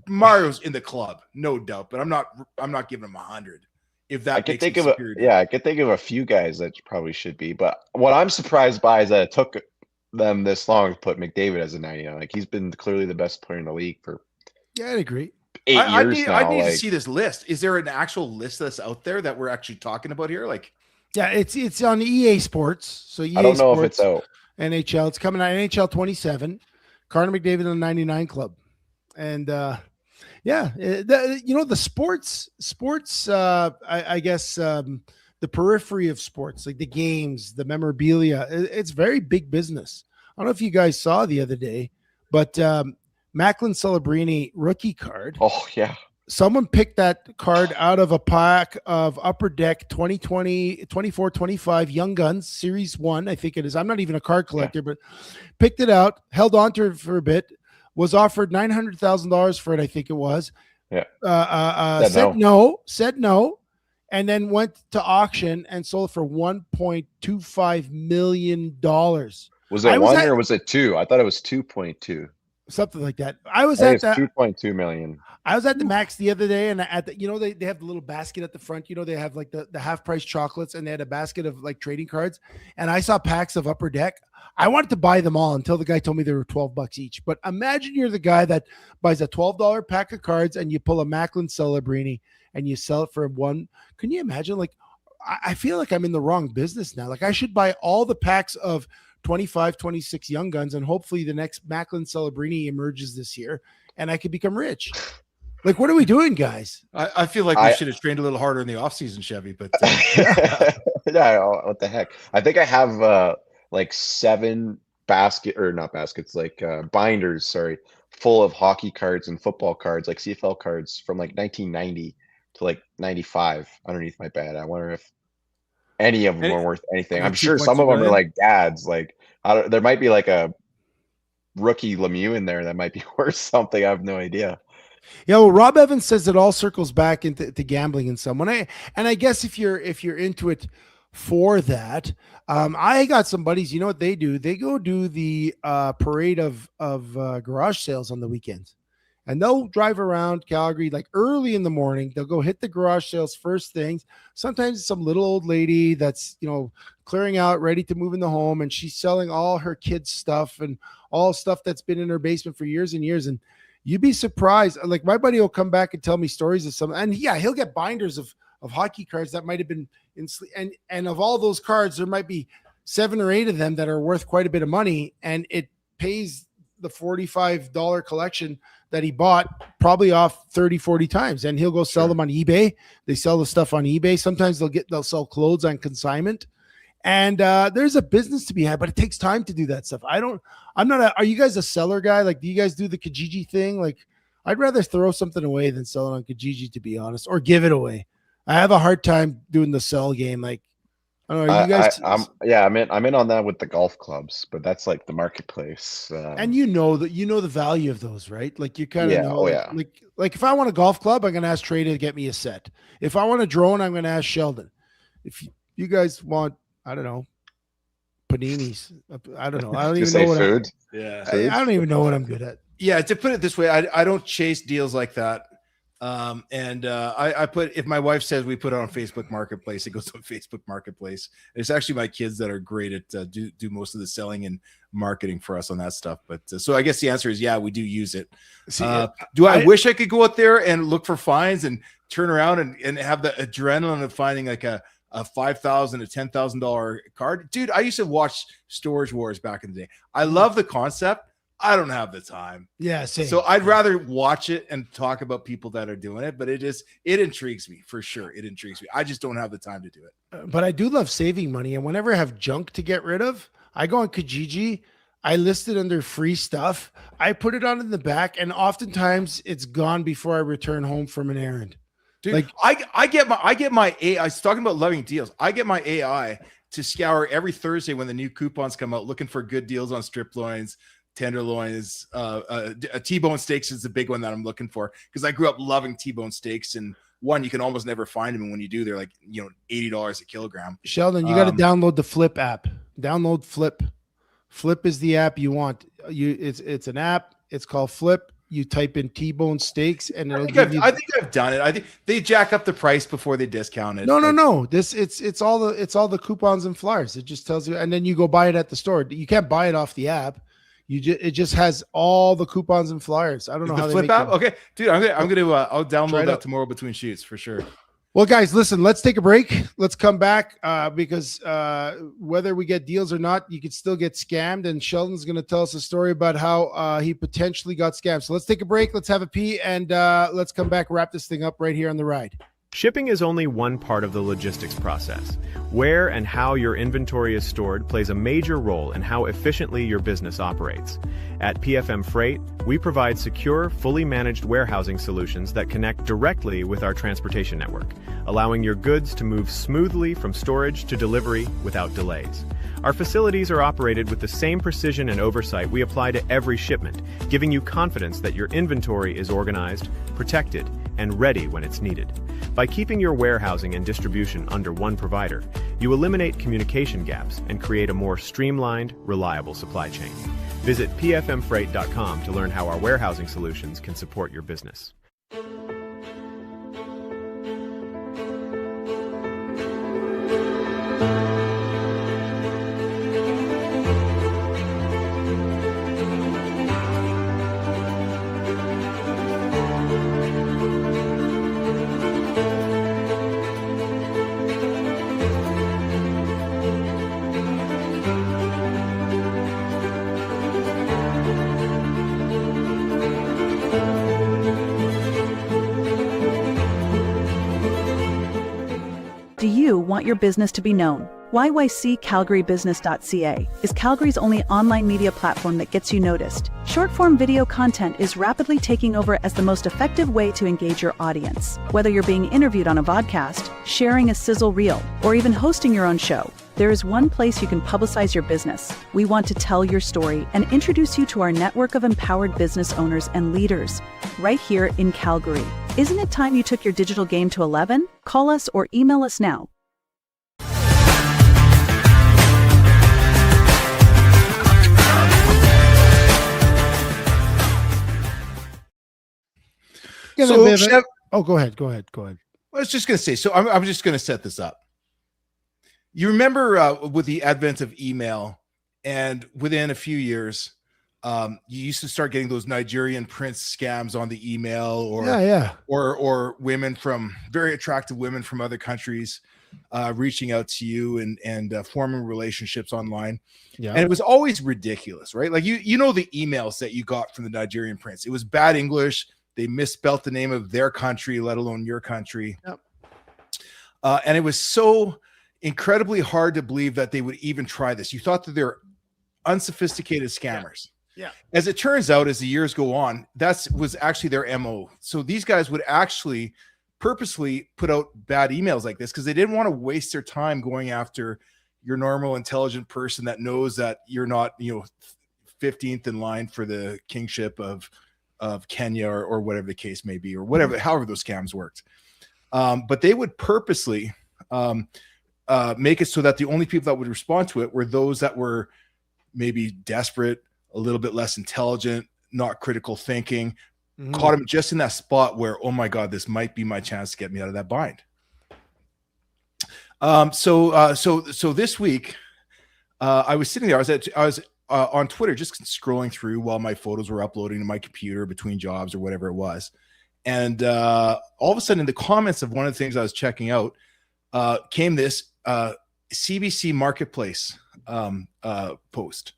S3: Mario's in the club, no doubt, but I'm not giving him 100. If that
S5: I could think of I could think of a few guys that probably should be, but what I'm surprised by is that it took them this long to put McDavid as a 99. Like, he's been clearly the best player in the league for
S4: I'd agree.
S5: 8 years now.
S3: I need to see this list. Is there an actual list that's out there that we're actually talking about here? Like,
S4: yeah, it's on EA Sports. So EA
S5: I don't know
S4: Sports,
S5: if it's out.
S4: NHL. It's coming out NHL 27. Connor McDavid in the 99 club. And the sports, I guess the periphery of sports, like the games, the memorabilia, it's very big business. I don't know if you guys saw the other day, but Macklin Celebrini rookie card.
S5: Oh, yeah.
S4: Someone picked that card out of a pack of Upper Deck 2020, 24, 25 Young Guns Series 1, I think it is. I'm not even a card collector, but picked it out, held on to it for a bit, was offered $900,000 for it, I think it was.
S5: Yeah.
S4: Said no, and then went to auction and sold for $1.25 million.
S5: Was it one or was it two? I thought it was 2.2.
S4: Something like that. I was at that
S5: 2.2 million.
S4: I was at the Max the other day, and at the, they have the little basket at the front. They have like the half price chocolates, and they had a basket of like trading cards. And I saw packs of Upper Deck. I wanted to buy them all until the guy told me they were $12 each. But imagine you're the guy that buys a $12 pack of cards, and you pull a Macklin Celebrini and you sell it for one. Can you imagine? Like, I feel like I'm in the wrong business now. Like, I should buy all the packs of 25, 26 Young Guns, and hopefully the next Macklin Celebrini emerges this year, and I could become rich. Like, what are we doing, guys?
S3: I feel like we should have trained a little harder in the offseason, Chevy, but
S5: yeah, what the heck? I think I have like 7 binders, full of hockey cards and football cards, like CFL cards from like 1990 to like 95 underneath my bed. I wonder if any of them are worth anything. I'm sure some of them are like dads. Like, there might be like a rookie Lemieux in there that might be worth something. I have no idea.
S4: Yeah, well, Rob Evans says it all circles back into gambling in some way. And I guess if you're into it for that, I got some buddies. You know what they do? They go do the parade of garage sales on the weekends, and they'll drive around Calgary like early in the morning. They'll go hit the garage sales first things. Sometimes it's some little old lady that's clearing out, ready to move in the home, and she's selling all her kids' stuff and all stuff that's been in her basement for years and years. And you'd be surprised. Like, my buddy will come back and tell me stories of some, and yeah, he'll get binders of hockey cards that might have been in, and of all those cards, there might be 7 or 8 of them that are worth quite a bit of money, and it pays the $45 collection that he bought probably off 30, 40 times, and he'll go sell them on eBay. They sell the stuff on eBay. Sometimes they'll sell clothes on consignment. And there's a business to be had, but it takes time to do that stuff. Are you guys a seller guy? Like, do you guys do the Kijiji thing? Like, I'd rather throw something away than sell it on Kijiji, to be honest, or give it away. I have a hard time doing the sell game. Like, I don't know. Are you guys?
S5: I'm in on that with the golf clubs, but that's like the marketplace.
S4: And the value of those, right? Like, you kind of know.
S5: Oh, yeah.
S4: Like if I want a golf club, I'm going to ask Trey to get me a set. If I want a drone, I'm going to ask Sheldon. If you guys want, I don't know, paninis. I don't know. I don't even know what
S5: food.
S4: I don't even know what I'm good at.
S3: Yeah, to put it this way, I don't chase deals like that. I put, if my wife says we put it on Facebook Marketplace, it goes on Facebook Marketplace. It's actually my kids that are great at do most of the selling and marketing for us on that stuff. But so I guess the answer is yeah, we do use it. Do I wish I could go out there and look for finds and turn around and have the adrenaline of finding like a $5,000, a $10,000 card? Dude, I used to watch Storage Wars back in the day. I love the concept. I don't have the time.
S4: Yeah, same.
S3: So I'd rather watch it and talk about people that are doing it, but it intrigues me for sure. It intrigues me. I just don't have the time to do it.
S4: But I do love saving money, and whenever I have junk to get rid of, I go on Kijiji. I list it under free stuff. I put it on in the back, and oftentimes it's gone before I return home from an errand.
S3: Dude, like, I get my AI. I was talking about loving deals. I get my AI to scour every Thursday when the new coupons come out, looking for good deals on strip loins, tenderloins. A T-bone steaks is the big one that I'm looking for because I grew up loving T-bone steaks, and one, you can almost never find them, and when you do, they're like $80 a kilogram.
S4: Sheldon, you got to download the Flip app. Download Flip. Flip is the app you want. It's an app. It's called Flip. You type in T-bone steaks, and it'll give you.
S3: I think I've done it. I think they jack up the price before they discount it.
S4: No. It's all the coupons and flyers. It just tells you, and then you go buy it at the store. You can't buy it off the app. It just has all the coupons and flyers. I don't know how
S3: the Flip app. Okay, dude, I'll download that tomorrow between shoots for sure.
S4: Well, guys, listen, let's take a break. Let's come back because whether we get deals or not, you could still get scammed. And Sheldon's going to tell us a story about how he potentially got scammed. So let's take a break. Let's have a pee, and let's come back, wrap this thing up right here on The Ride.
S6: Shipping is only one part of the logistics process. Where and how your inventory is stored plays a major role in how efficiently your business operates. At PFM Freight, we provide secure, fully managed warehousing solutions that connect directly with our transportation network, allowing your goods to move smoothly from storage to delivery without delays. Our facilities are operated with the same precision and oversight we apply to every shipment, giving you confidence that your inventory is organized, protected, and ready when it's needed. By keeping your warehousing and distribution under one provider, you eliminate communication gaps and create a more streamlined, reliable supply chain. Visit pfmfreight.com to learn how our warehousing solutions can support your business.
S7: Do you want your business to be known? YYCCalgaryBusiness.ca is Calgary's only online media platform that gets you noticed. Short-form video content is rapidly taking over as the most effective way to engage your audience. Whether you're being interviewed on a vodcast, sharing a sizzle reel, or even hosting your own show, there is one place you can publicize your business. We want to tell your story and introduce you to our network of empowered business owners and leaders right here in Calgary. Isn't it time you took your digital game to 11? Call us or email us now.
S3: So,
S4: go ahead.
S3: I was just going to say, so I'm just going to set this up. You remember with the advent of email, and within a few years, you used to start getting those Nigerian prince scams on the email, or women from very attractive women from other countries reaching out to you and forming relationships online. Yeah. And it was always ridiculous, right? Like you know the emails that you got from the Nigerian prince. It was bad English. They misspelt the name of their country, let alone your country. Yep. And it was so incredibly hard to believe that they would even try this. You thought that they're unsophisticated scammers.
S4: Yeah.
S3: As it turns out, as the years go on, that was actually their MO. So these guys would actually purposely put out bad emails like this because they didn't want to waste their time going after your normal intelligent person that knows that you're not, 15th in line for the kingship of Kenya or whatever the case may be, or however those scams worked. But they would purposely make it so that the only people that would respond to it were those that were maybe desperate, a little bit less intelligent, not critical thinking, caught him just in that spot where, oh my God, this might be my chance to get me out of that bind. So this week, I was sitting there, I was on Twitter, just scrolling through while my photos were uploading to my computer between jobs or whatever it was. And all of a sudden in the comments of one of the things I was checking out came this CBC Marketplace post.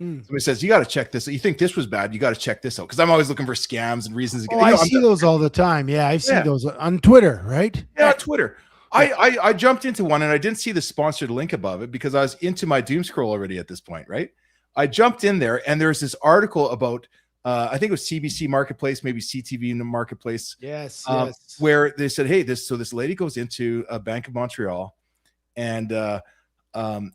S3: Somebody says, you got to check this. You think this was bad, you got to check this out. Because I'm always looking for scams and reasons.
S4: I see those all the time. Yeah, I've seen those on Twitter, right?
S3: Yeah, Twitter. I jumped into one and I didn't see the sponsored link above it because I was into my doom scroll already at this point, right? I jumped in there and there's this article about I think it was CBC Marketplace, maybe CTV in the Marketplace.
S4: Yes.
S3: Where they said, hey, this lady goes into a Bank of Montreal and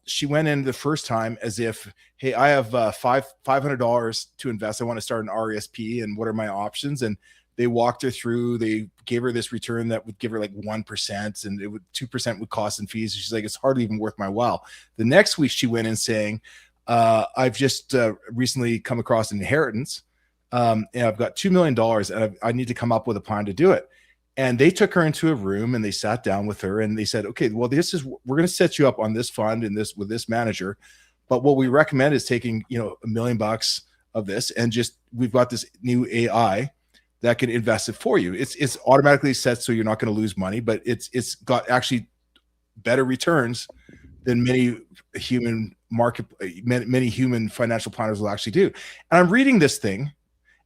S3: she went in the first time as if, hey, I have $500 to invest. I want to start an RESP, and what are my options? And they walked her through. They gave her this return that would give her like 1%, and it would 2% would cost and fees. She's like, it's hardly even worth my while. The next week, she went in saying, I've just recently come across an inheritance, and I've got $2 million, and I need to come up with a plan to do it. And they took her into a room and they sat down with her and they said, okay, well, we're going to set you up on this fund and this with this manager. But what we recommend is taking, $1 million of this, and we've got this new AI that can invest it for you. It's automatically set so you're not going to lose money, but it's got actually better returns than many human financial planners will actually do. And I'm reading this thing,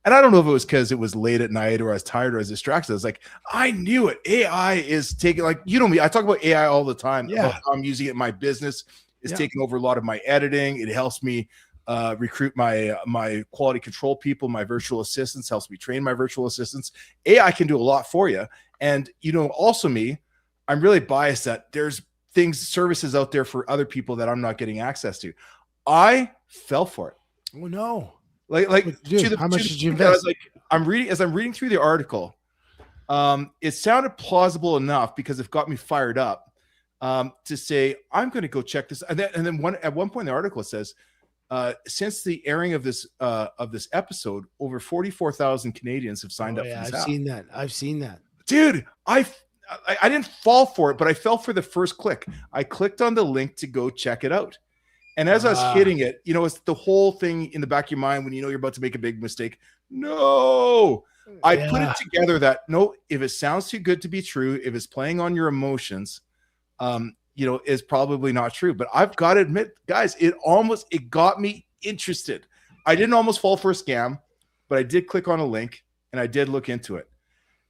S3: and I don't know if it was because it was late at night or I was tired or I was distracted. I was like, I knew it. AI is taking, like, me. I talk about AI all the time.
S4: Yeah.
S3: About how I'm using it in my business. It's
S4: Yeah.
S3: taking over a lot of my editing. It helps me recruit my quality control people, my virtual assistants, helps me train my virtual assistants. AI can do a lot for you. And, also I'm really biased that there's services out there for other people that I'm not getting access to. I fell for it.
S4: Oh no.
S3: Dude,
S4: how much did you invest?
S3: I'm reading through the article. It sounded plausible enough because it got me fired up to say, I'm going to go check this. And then at one point in the article, it says, since the airing of this episode, over 44,000 Canadians have signed up for this app.
S4: I've seen that.
S3: Dude, I didn't fall for it, but I fell for the first click. I clicked on the link to go check it out. And as I was hitting it, it's the whole thing in the back of your mind when you're about to make a big mistake. No, I put it together that if it sounds too good to be true, if it's playing on your emotions, is probably not true. But I've got to admit, guys, it got me interested. I didn't almost fall for a scam, but I did click on a link and I did look into it.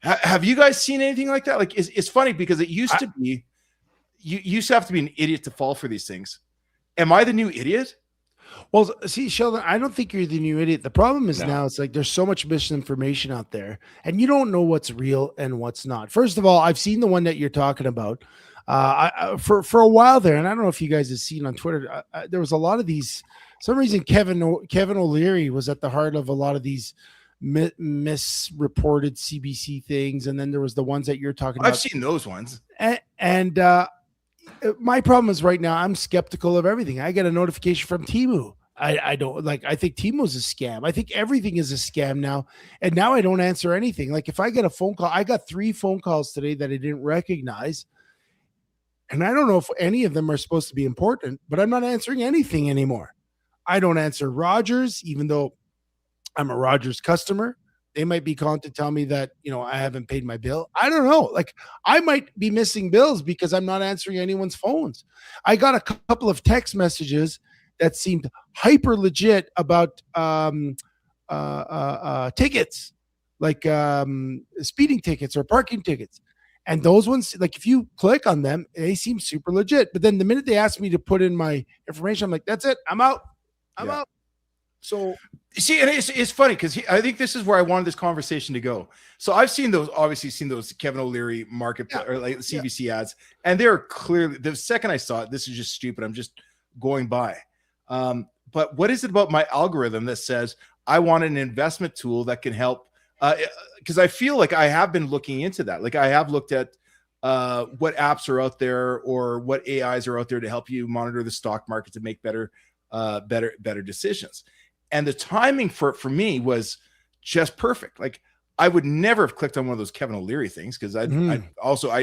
S3: Have you guys seen anything like that? Like, it's funny because it used to be, you used to have to be an idiot to fall for these things. Am I the new idiot?
S4: Well, see, Sheldon, I don't think you're the new idiot. The problem is now it's like there's so much misinformation out there and you don't know what's real and what's not. First of all, I've seen the one that you're talking about for a while there. And I don't know if you guys have seen on Twitter, there was a lot of these, some reason Kevin O'Leary was at the heart of a lot of these misreported CBC things. And then there was the ones that you're talking about.
S3: I've seen those ones.
S4: And my problem is right now I'm skeptical of everything. I get a notification from Temu. I don't I think Temu's a scam. I think everything is a scam now. And now I don't answer anything. Like if I get a phone call, I got 3 phone calls today that I didn't recognize. And I don't know if any of them are supposed to be important, but I'm not answering anything anymore. I don't answer Rogers, even though I'm a Rogers customer. They might be calling to tell me that, I haven't paid my bill. I don't know. Like I might be missing bills because I'm not answering anyone's phones. I got a couple of text messages that seemed hyper legit about tickets, like speeding tickets or parking tickets. And those ones, like if you click on them, they seem super legit. But then the minute they ask me to put in my information, I'm like, that's it. I'm out. I'm out. So
S3: see, and it's funny because I think this is where I wanted this conversation to go. So I've seen those Kevin O'Leary marketplace or like CBC ads, and they're clearly, the second I saw it, this is just stupid. I'm just going by. But what is it about my algorithm that says I want an investment tool that can help? Because I feel like I have been looking into that. Like I have looked at what apps are out there or what AIs are out there to help you monitor the stock market to make better decisions. And the timing for me was just perfect. Like I would never have clicked on one of those Kevin O'Leary things because I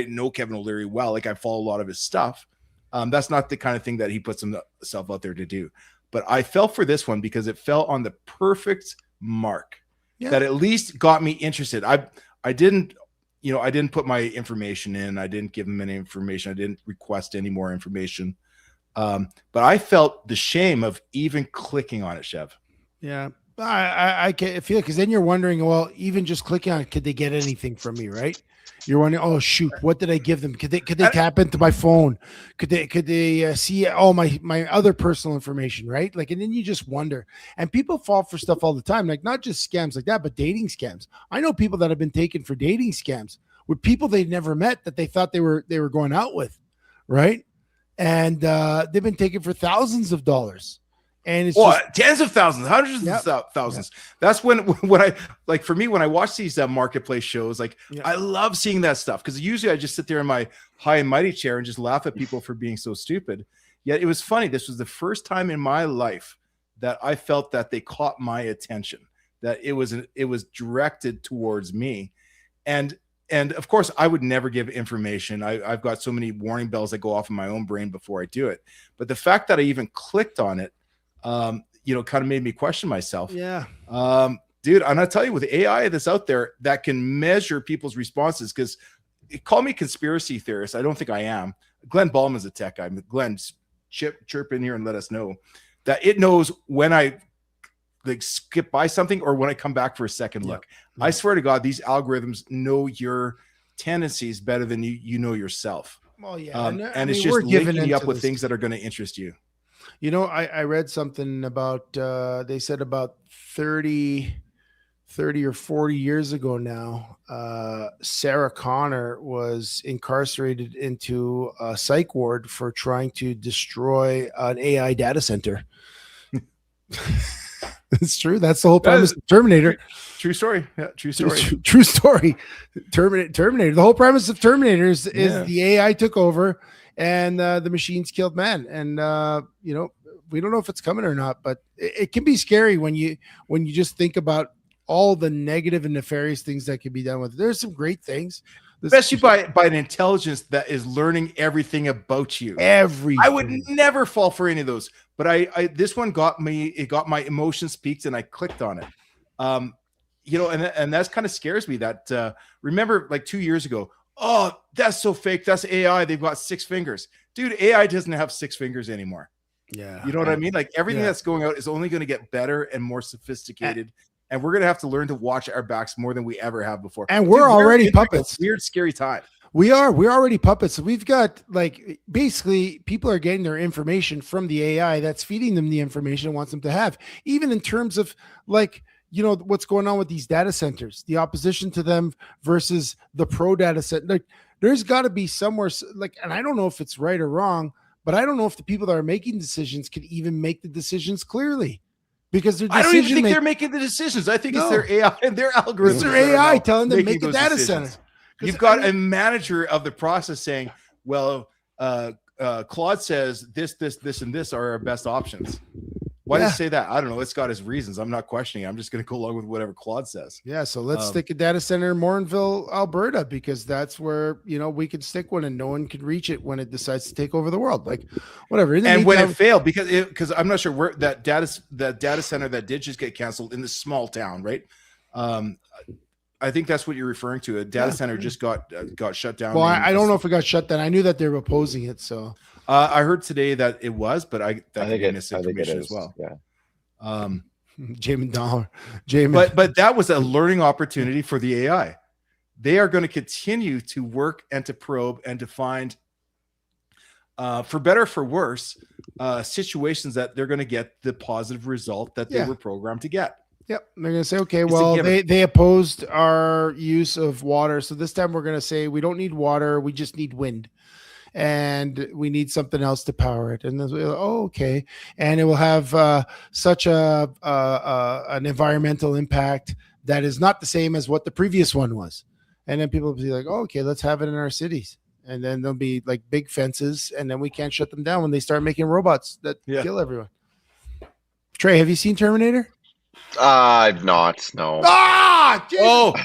S3: know Kevin O'Leary well. Like I follow a lot of his stuff. That's not the kind of thing that he puts himself out there to do. But I fell for this one because it fell on the perfect mark that at least got me interested. I didn't put my information in. I didn't give him any information. I didn't request any more information. But I felt the shame of even clicking on it, Chev.
S4: Yeah, I can feel it because then you're wondering, well, even just clicking on it, could they get anything from me, right? You're wondering, oh shoot, what did I give them? Could they tap into my phone? Could they see all my other personal information, right? Like, and then you just wonder. And people fall for stuff all the time, like not just scams like that, but dating scams. I know people that have been taken for dating scams with people they've never met that they thought they were going out with, right? and they've been taken for thousands of dollars. And it's
S3: tens of thousands, hundreds of thousands. That's when I like, for me, when I watch these marketplace shows, like I love seeing that stuff, because usually I just sit there in my high and mighty chair and just laugh at people for being so stupid. Yet it was funny. This was the first time in my life that I felt that they caught my attention, that it was directed towards me. And of course, I would never give information. I've got so many warning bells that go off in my own brain before I do it. But the fact that I even clicked on it, kind of made me question myself.
S4: Yeah.
S3: Dude, and I tell you, with AI that's out there that can measure people's responses, because call me conspiracy theorist. I don't think I am. Glenn Ballman's a tech guy. Glenn, chirp in here and let us know that it knows when I like skip by something or when I come back for a second look. I swear to God, these algorithms know your tendencies better than you know yourself.
S4: Well, yeah.
S3: And it's just linking you up with things that are going to interest you.
S4: You know, I read something about, they said about 30 or 40 years ago now, Sarah Connor was incarcerated into a psych ward for trying to destroy an AI data center. It's true. That's the whole premise of Terminator.
S3: True story. Yeah, true story.
S4: True story. Terminator. The whole premise of Terminator is the AI took over and the machines killed man. And we don't know if it's coming or not, but it can be scary when you just think about all the negative and nefarious things that can be done with it. There's some great things.
S3: Especially by an intelligence that is learning everything about you.
S4: Everything.
S3: I would never fall for any of those, but I this one got me. It got my emotions peaked, and I clicked on it. And that kind of scares me. That remember, like 2 years ago, oh, that's so fake. That's AI. They've got 6 fingers, dude. AI doesn't have 6 fingers anymore.
S4: Yeah,
S3: you know what I mean. Like everything that's going out is only going to get better and more sophisticated. And we're going to have to learn to watch our backs more than we ever have before.
S4: And we're already puppets.
S3: Weird, scary time.
S4: We're already puppets. So we've got, like, basically people are getting their information from the AI that's feeding them the information it wants them to have. Even in terms of, like, what's going on with these data centers, the opposition to them versus the pro data center. Like, there's got to be somewhere, like, and I don't know if it's right or wrong, but I don't know if the people that are making decisions can even make the decisions clearly. Because I don't even think
S3: they're making the decisions. I think it's their AI and their algorithms.
S4: It's their AI telling them make a data center.
S3: You've got a manager of the process saying, well, Claude says this, and this are our best options. Why does it say that? I don't know. It's got his reasons. I'm not questioning. I'm just going to go along with whatever Claude says.
S4: Yeah. So let's stick a data center in Morinville, Alberta, because that's where, we can stick one and no one can reach it when it decides to take over the world. Like, whatever.
S3: And when it failed, because I'm not sure where that data center that did just get canceled in this small town, right? I think that's what you're referring to. A data center just got shut down.
S4: Well, I don't know if it got shut down. I knew that they were opposing it. So
S3: I heard today that it was, but I think it misinformation as well.
S5: Yeah.
S4: Jayden Daniels.
S3: But that was a learning opportunity for the AI. They are going to continue to work and to probe and to find, for better or for worse, situations that they're going to get the positive result that they were programmed to get.
S4: Yep. They're going to say, okay, well, they opposed our use of water. So this time we're going to say we don't need water. We just need wind. And we need something else to power it. And then, okay. And it will have such an environmental impact that is not the same as what the previous one was. And then people will be like, okay, let's have it in our cities. And then there'll be like big fences, and then we can't shut them down when they start making robots that kill everyone. Trey, have you seen Terminator?
S5: I've not. No.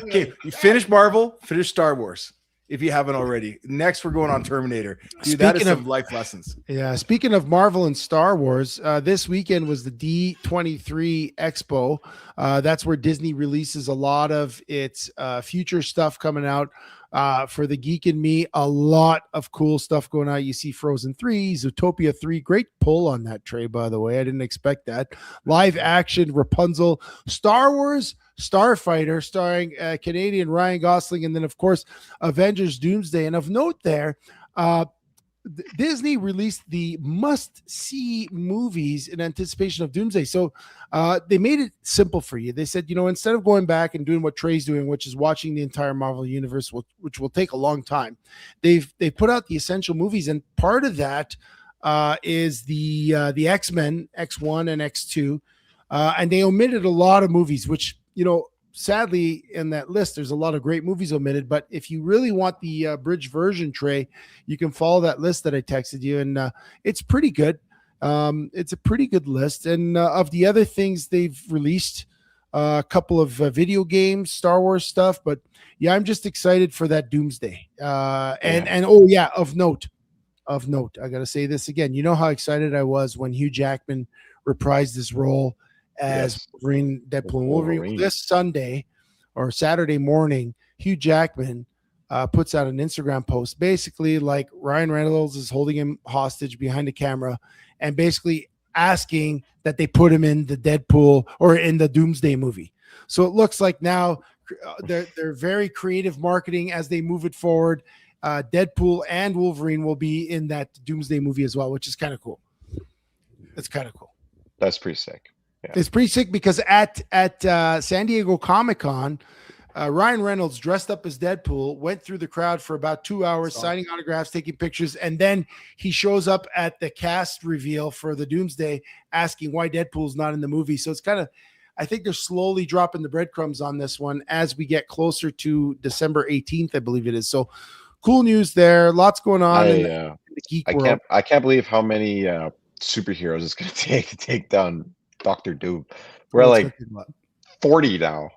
S3: Okay. You finish Marvel, finish Star Wars. If you haven't already. Next, we're going on Terminator. Dude, that is some life lessons.
S4: Yeah. Speaking of Marvel and Star Wars, this weekend was the D23 Expo. That's where Disney releases a lot of its future stuff coming out. For the geek in me, a lot of cool stuff going on. You see Frozen 3, Zootopia 3. Great pull on that, Trey, by the way. I didn't expect that. Live action Rapunzel, Star Wars Starfighter, starring Canadian Ryan Gosling, and then, of course, Avengers Doomsday. And of note there, Disney released the must-see movies in anticipation of Doomsday. So they made it simple for you. They said, instead of going back and doing what Trey's doing, which is watching the entire Marvel universe, which will take a long time, they've put out the essential movies. And part of that is the X-Men, X1 and X2, and they omitted a lot of movies, which, sadly in that list, there's a lot of great movies omitted. But if you really want the abridged version, Trey, you can follow that list that I texted you, and it's pretty good. It's a pretty good list. And of the other things they've released, a couple of video games, Star Wars stuff, but yeah, I'm just excited for that Doomsday. And oh yeah, of note, I got to say this again. You know how excited I was when Hugh Jackman reprised his role as Wolverine, Deadpool, and Wolverine. Well, this Sunday or Saturday morning, Hugh Jackman puts out an Instagram post, basically like Ryan Reynolds is holding him hostage behind the camera, and basically asking that they put him in the Deadpool or in the Doomsday movie. So it looks like now they're very creative marketing as they move it forward. Deadpool and Wolverine will be in that Doomsday movie as well, which is kind of cool. It's kind of cool.
S5: That's pretty sick. Yeah.
S4: It's pretty sick because at San Diego Comic-Con, Ryan Reynolds dressed up as Deadpool, went through the crowd for about 2 hours, signing autographs, taking pictures, and then he shows up at the cast reveal for the Doomsday asking why Deadpool's not in the movie. So it's kind of, I think they're slowly dropping the breadcrumbs on this one as we get closer to December 18th, I believe it is. So cool news there. Lots going on in the geek world.
S5: I can't believe how many superheroes it's going to take down Dr. Doom. We're like 40 now.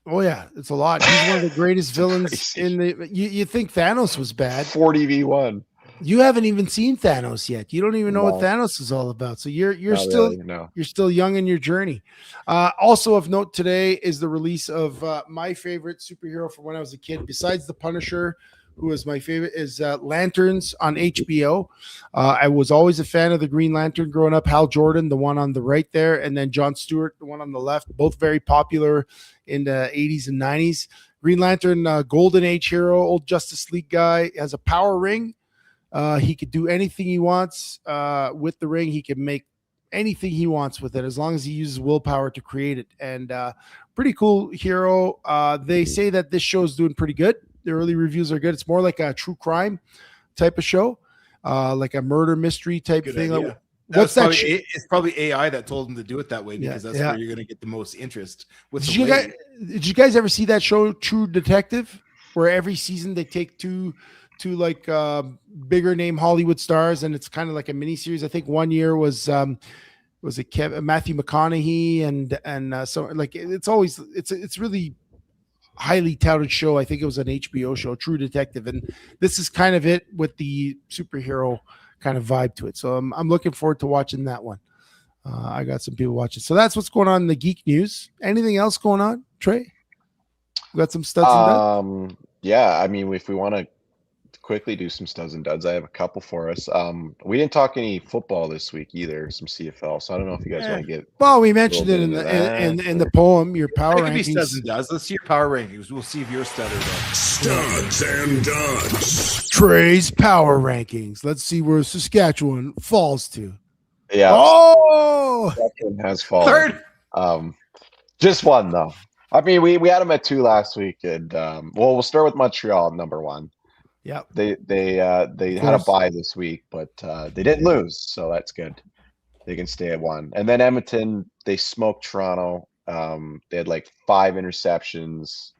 S4: Oh yeah, it's a lot. He's one of the greatest villains in the. You think Thanos was bad?
S5: 40v1.
S4: You haven't even seen Thanos yet. You don't even know what Thanos is all about. So you're still you're still young in your journey. Also of note today is the release of my favorite superhero from when I was a kid, besides the Punisher, who is my favorite, is Lanterns on HBO. I was always a fan of the Green Lantern growing up. Hal Jordan, the one on the right there, and then John Stewart, the one on the left, both very popular in the 80s and 90s. Green Lantern, Golden Age hero, old Justice League guy, has a power ring. He could do anything he wants with the ring. He can make anything he wants with it as long as he uses willpower to create it. And pretty cool hero. They say that this show is doing pretty good. The early reviews are good. It's more like a true crime type of show, like a murder mystery type thing. Like, what's that?
S3: It's probably AI that told him to do it that way because that's where you're going to get the most interest.
S4: Did you guys ever see that show, True Detective, where every season they take two like bigger name Hollywood stars, and it's kind of like a mini series. I think one year was it Matthew McConaughey and so like it's really highly touted show. I think it was an HBO show, True Detective, and this is kind of it with the superhero kind of vibe to it. So I'm looking forward to watching that one. I got some people watching. So that's what's going on in the geek news. Anything else going on, Trey? We got some studs and duds?
S5: Yeah, I mean, if we want to quickly do some studs and duds, I have a couple for us. We didn't talk any football this week either, some CFL, so I don't know if you guys want to get.
S4: Well, we mentioned it in the poem, your power rankings.
S3: Studs and duds. Let's see your power rankings. We'll see if you're stud or dud.
S1: Studs and duds.
S4: Trey's power rankings. Let's see where Saskatchewan falls to.
S5: Yeah.
S4: Oh,
S5: Saskatchewan has fallen. Third. Just one though. I mean, we had them at 2 last week, and we'll start with Montreal, number 1.
S4: Yeah,
S5: they had a bye this week, but they didn't lose, so that's good. They can stay at 1. And then Edmonton, they smoked Toronto. They had like 5 interceptions.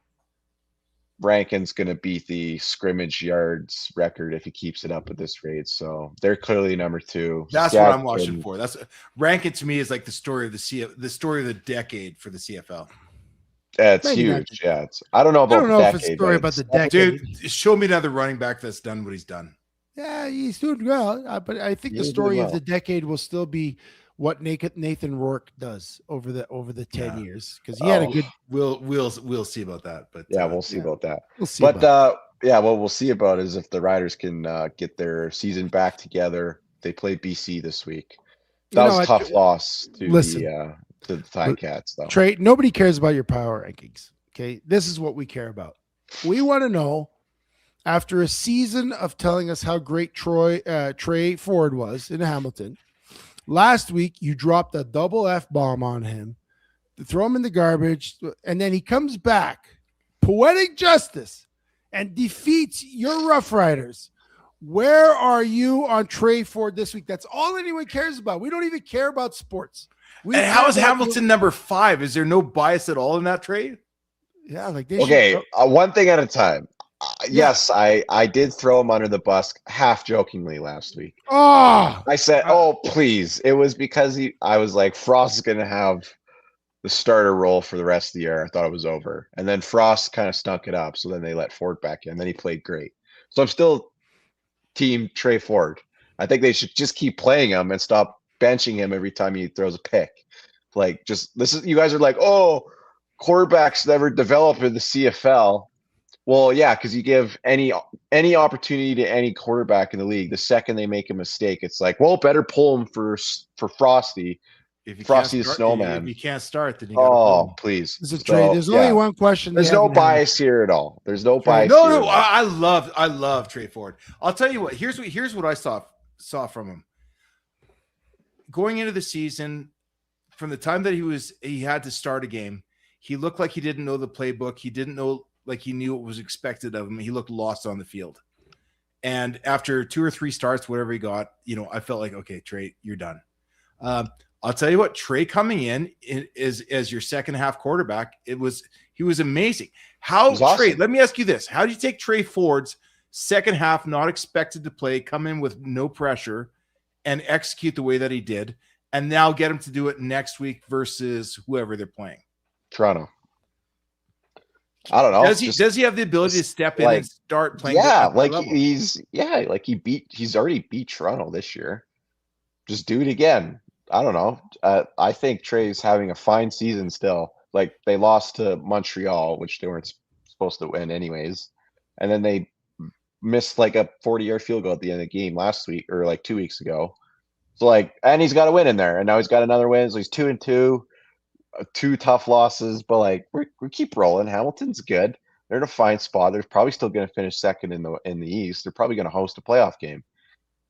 S5: Rankin's gonna beat the scrimmage yards record if he keeps it up at this rate. So they're clearly number 2.
S3: That's what I'm watching for. That's Rankin to me is like the story of the story of the decade for the CFL.
S5: Yeah, it's huge. Yeah, I don't know about
S4: if it's a story about the decade.
S3: Dude, show me another running back that's done what he's done.
S4: Yeah, he's doing well, but I think the story of the decade will still be what Nathan Rourke does over the 10 years, because he had a good.
S3: We'll see about that, but
S5: we'll see about that.
S3: We'll see.
S5: But what we'll see about is if the Riders can get their season back together. They play BC this week. That was a tough loss to the Ticats, though.
S4: Trey, nobody cares about your power rankings. Okay, this is what we care about. We want to know, after a season of telling us how great Trey Ford was in Hamilton, last week you dropped a double F-bomb on him to throw him in the garbage, and then he comes back, poetic justice, and defeats your Rough Riders. Where are you on Trey Ford this week? That's all anyone cares about. We don't even care about sports.
S3: And how is Hamilton number 5? Is there no bias at all in that trade?
S4: Yeah, like they
S5: Okay, one thing at a time.
S4: Yeah.
S5: Yes, I did throw him under the bus half jokingly last week.
S4: Oh,
S5: I said, "Oh, please." It was because I was like, Frost is going to have the starter role for the rest of the year. I thought it was over. And then Frost kind of stunk it up. So then they let Ford back in. Then he played great. So I'm still team Trey Ford. I think they should just keep playing him and stop benching him every time he throws a pick. Like, you guys are like, oh, quarterbacks never develop in the CFL. Well, yeah, because you give any opportunity to any quarterback in the league. The second they make a mistake, it's like, well, better pull him for Frosty.
S3: If you
S5: Frosty the
S3: can't start,
S5: Snowman.
S3: If you can't start, then you got to pull.
S5: Please.
S4: There's a trade. There's only one question.
S5: There's no bias here at all. There's no bias.
S3: No. I love Trey Ford. I'll tell you what. Here's what I saw from him going into the season. From the time that he had to start a game, he looked like he didn't know the playbook. He didn't know, like, he knew what was expected of him. He looked lost on the field. And after 2 or 3 starts, whatever he got, I felt like, okay, Trey, you're done. I'll tell you what, Trey coming in as your second half quarterback, he was amazing. Trey, let me ask you this. How do you take Trey Ford's second half, not expected to play, come in with no pressure and execute the way that he did, and now get him to do it next week versus whoever they're playing?
S5: Toronto. I don't know.
S3: Does he have the ability to step in and start playing?
S5: Yeah, he's already beat Toronto this year. Just do it again. I don't know. I think Trey's having a fine season still. Like, they lost to Montreal, which they weren't supposed to win anyways. And then they missed like a 40-yard field goal at the end of the game last week, or like 2 weeks ago. So and he's got a win in there, and now he's got another win. So he's 2-2, 2 tough losses, but we keep rolling. Hamilton's good. They're in a fine spot. They're probably still going to finish second in the East. They're probably going to host a playoff game.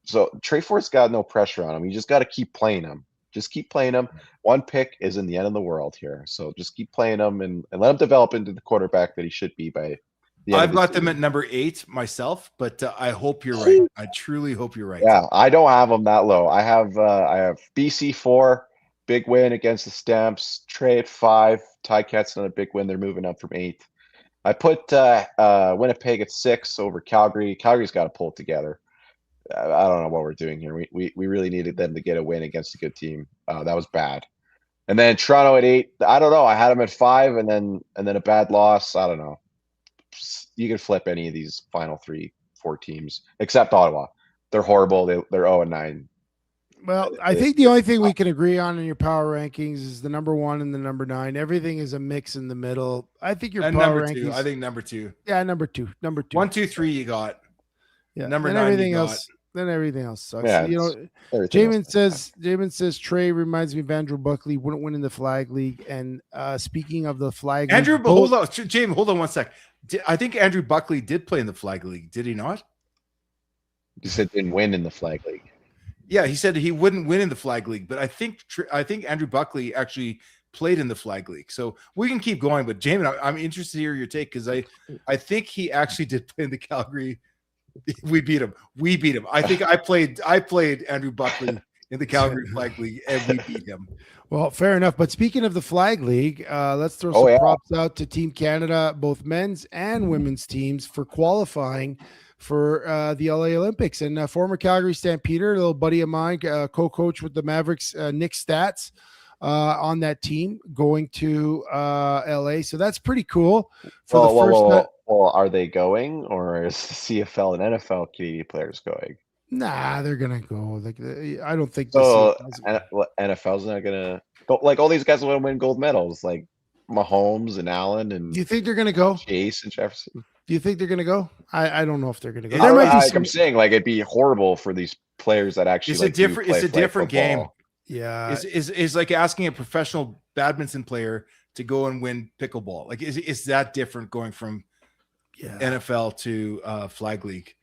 S5: So Trey Ford's got no pressure on him. You just got to keep playing him. Just keep playing him. 1 pick isn't the end of the world here. So just keep playing him and let him develop into the quarterback that he should be by the end.
S3: I've got them at number 8 myself, but I hope you're right. I truly hope you're right.
S5: Yeah, I don't have them that low. I have BC 4, big win against the Stamps. Trey at 5. Ticats on a big win. They're moving up from 8. I put Winnipeg at 6 over Calgary. Calgary's got to pull it together. I don't know what we're doing here. We really needed them to get a win against a good team. That was bad. And then Toronto at 8. I don't know. I had them at 5, and then a bad loss. I don't know. You can flip any of these final 3-4 teams except Ottawa. They're horrible. They're 0-9.
S4: Well, I think the only thing we can agree on in your power rankings is the number 1 and the number 9. Everything is a mix in the middle. I think your power rankings.
S3: I think number 2.
S4: Yeah, number 2.
S3: 1, 2, 3. You got.
S4: Yeah,
S3: number
S4: then
S3: 9.
S4: Everything else. Then everything else sucks.
S5: Yeah,
S4: Jamin says Trey reminds me of Andrew Buckley, wouldn't win in the flag league. And speaking of the flag league,
S3: hold on, Jamin, hold on 1 sec. I think Andrew Buckley did play in the flag league. Did he not?
S5: He said didn't win in the flag league.
S3: Yeah, he said he wouldn't win in the flag league, but I think Andrew Buckley actually played in the flag league. So we can keep going. But Jamin, I'm interested to hear your take, because I think he actually did play in the Calgary. We beat him. I think I played Andrew Buckley in the Calgary Flag League, and we beat him.
S4: Well, fair enough. But speaking of the Flag League, let's throw some props out to Team Canada, both men's and women's teams, for qualifying for the LA Olympics. And former Calgary Stampeder, a little buddy of mine, co-coach with the Mavericks, Nick Stats, on that team, going to LA. So that's pretty cool.
S5: Well, are they going, or is the CFL and NFL Canadian players going?
S4: Nah, they're gonna go. I don't think
S5: so. NFL's not gonna go. Like, all these guys will win gold medals, like Mahomes and Allen and.
S4: Do you think they're gonna go?
S5: Chase and Jefferson.
S4: Do you think they're gonna go? I don't know if they're gonna go.
S5: I'm saying, like, it'd be horrible for these players that actually.
S3: It's a different game.
S4: Yeah,
S3: is like asking a professional badminton player to go and win pickleball. Like, is that different going from NFL to flag league?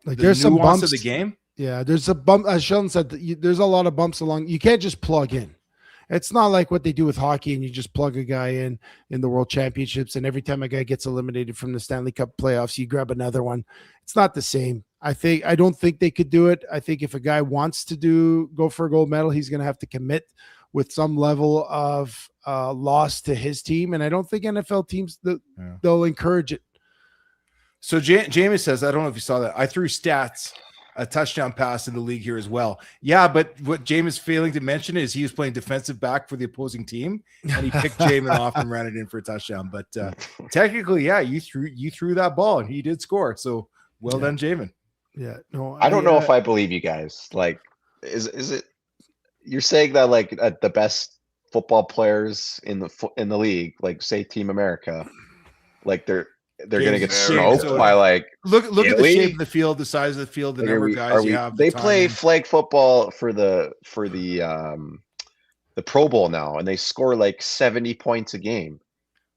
S4: Like, there's some bumps
S3: of the game.
S4: Yeah, there's a bump. As Sheldon said, there's a lot of bumps along. You can't just plug in. It's not like what they do with hockey, and you just plug a guy in the World Championships, and every time a guy gets eliminated from the Stanley Cup playoffs, you grab another one. It's not the same. I don't think they could do it. I think if a guy wants to go for a gold medal, he's going to have to commit with some level of loss to his team. And I don't think NFL teams, they'll encourage it.
S3: So Jamie says, I don't know if you saw that. I threw stats, a touchdown pass in the league here as well. Yeah, but what James is failing to mention is he was playing defensive back for the opposing team, and he picked Jamin off and ran it in for a touchdown. But technically, yeah, you threw that ball and he did score. So well done, Jamin.
S4: Yeah, no,
S5: I don't know if I believe you guys. Like, is it? You're saying that like the best football players in the league, like say Team America, like they're going to get smoked by like
S3: look at the shape of the field, the size of the field, the number of guys you have.
S5: They play flag football for the Pro Bowl now, and they score like 70 points a game.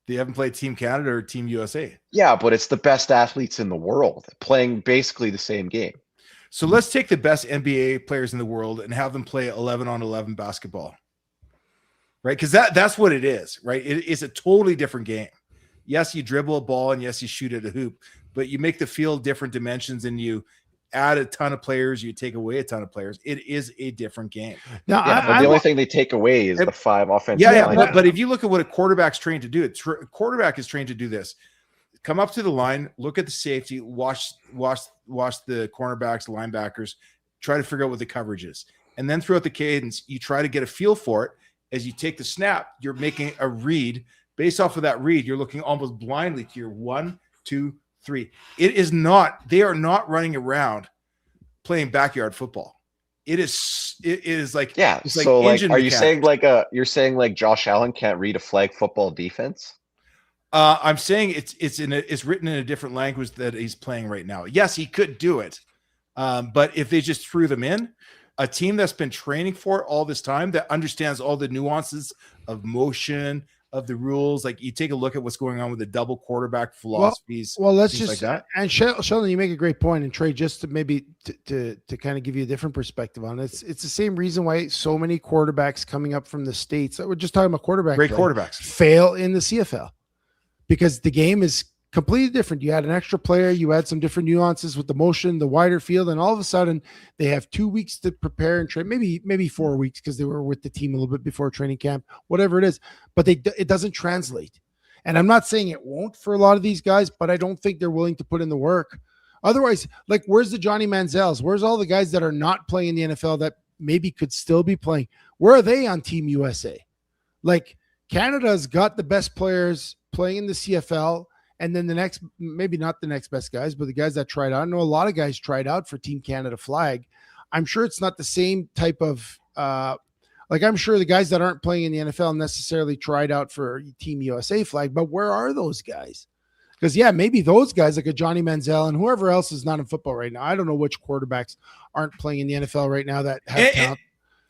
S3: They haven't played Team Canada or Team USA.
S5: Yeah, but it's the best athletes in the world playing basically the same game.
S3: So let's take the best NBA players in the world and have them play 11-on-11 basketball, right? Because that's what it is, right? It's a totally different game. Yes, you dribble a ball and yes, you shoot at a hoop, but you make the field different dimensions and you add a ton of players, you take away a ton of players. It is a different game.
S4: Now,
S5: but the only thing they take away is the 5 offensive.
S3: Yeah, but if you look at what a quarterback's trained to do, a quarterback is trained to do this. Come up to the line, look at the safety, watch the cornerbacks, linebackers, try to figure out what the coverage is. And then throughout the cadence, you try to get a feel for it. As you take the snap, you're making a read. Based off of that read, you're looking almost blindly to your 1, 2, 3. They are not running around playing backyard football. It is like,
S5: yeah.
S3: It's like
S5: so like, are
S3: mechanics.
S5: you saying like Josh Allen can't read a flag football defense?
S3: I'm saying it's written in a different language that he's playing right now. Yes, he could do it. But if they just threw them in, a team that's been training for it all this time, that understands all the nuances of motion, of the rules, like you take a look at what's going on with the double quarterback philosophies.
S4: Well, let's just
S3: like that.
S4: And Sheldon, you make a great point, and Trey, just to maybe to kind of give you a different perspective on it. It's the same reason why so many quarterbacks coming up from the States, we're just talking about quarterbacks, fail in the CFL because the game is completely different. You had an extra player, you had some different nuances with the motion, the wider field, and all of a sudden they have 2 weeks to prepare and train, maybe 4 weeks because they were with the team a little bit before training camp, whatever it is, but it doesn't translate. And I'm not saying it won't for a lot of these guys, but I don't think they're willing to put in the work. Otherwise, like, where's the Johnny Manziels? Where's all the guys that are not playing in the NFL that maybe could still be playing? Where are they on Team USA? Like, Canada's got the best players playing in the CFL. And then the next, maybe not the next best guys, but the guys that tried out. I know a lot of guys tried out for Team Canada flag. I'm sure it's not the same type of, I'm sure the guys that aren't playing in the NFL necessarily tried out for Team USA flag, but where are those guys? Because, yeah, maybe those guys like a Johnny Manziel and whoever else is not in football right now. I don't know which quarterbacks aren't playing in the NFL right now that have talent.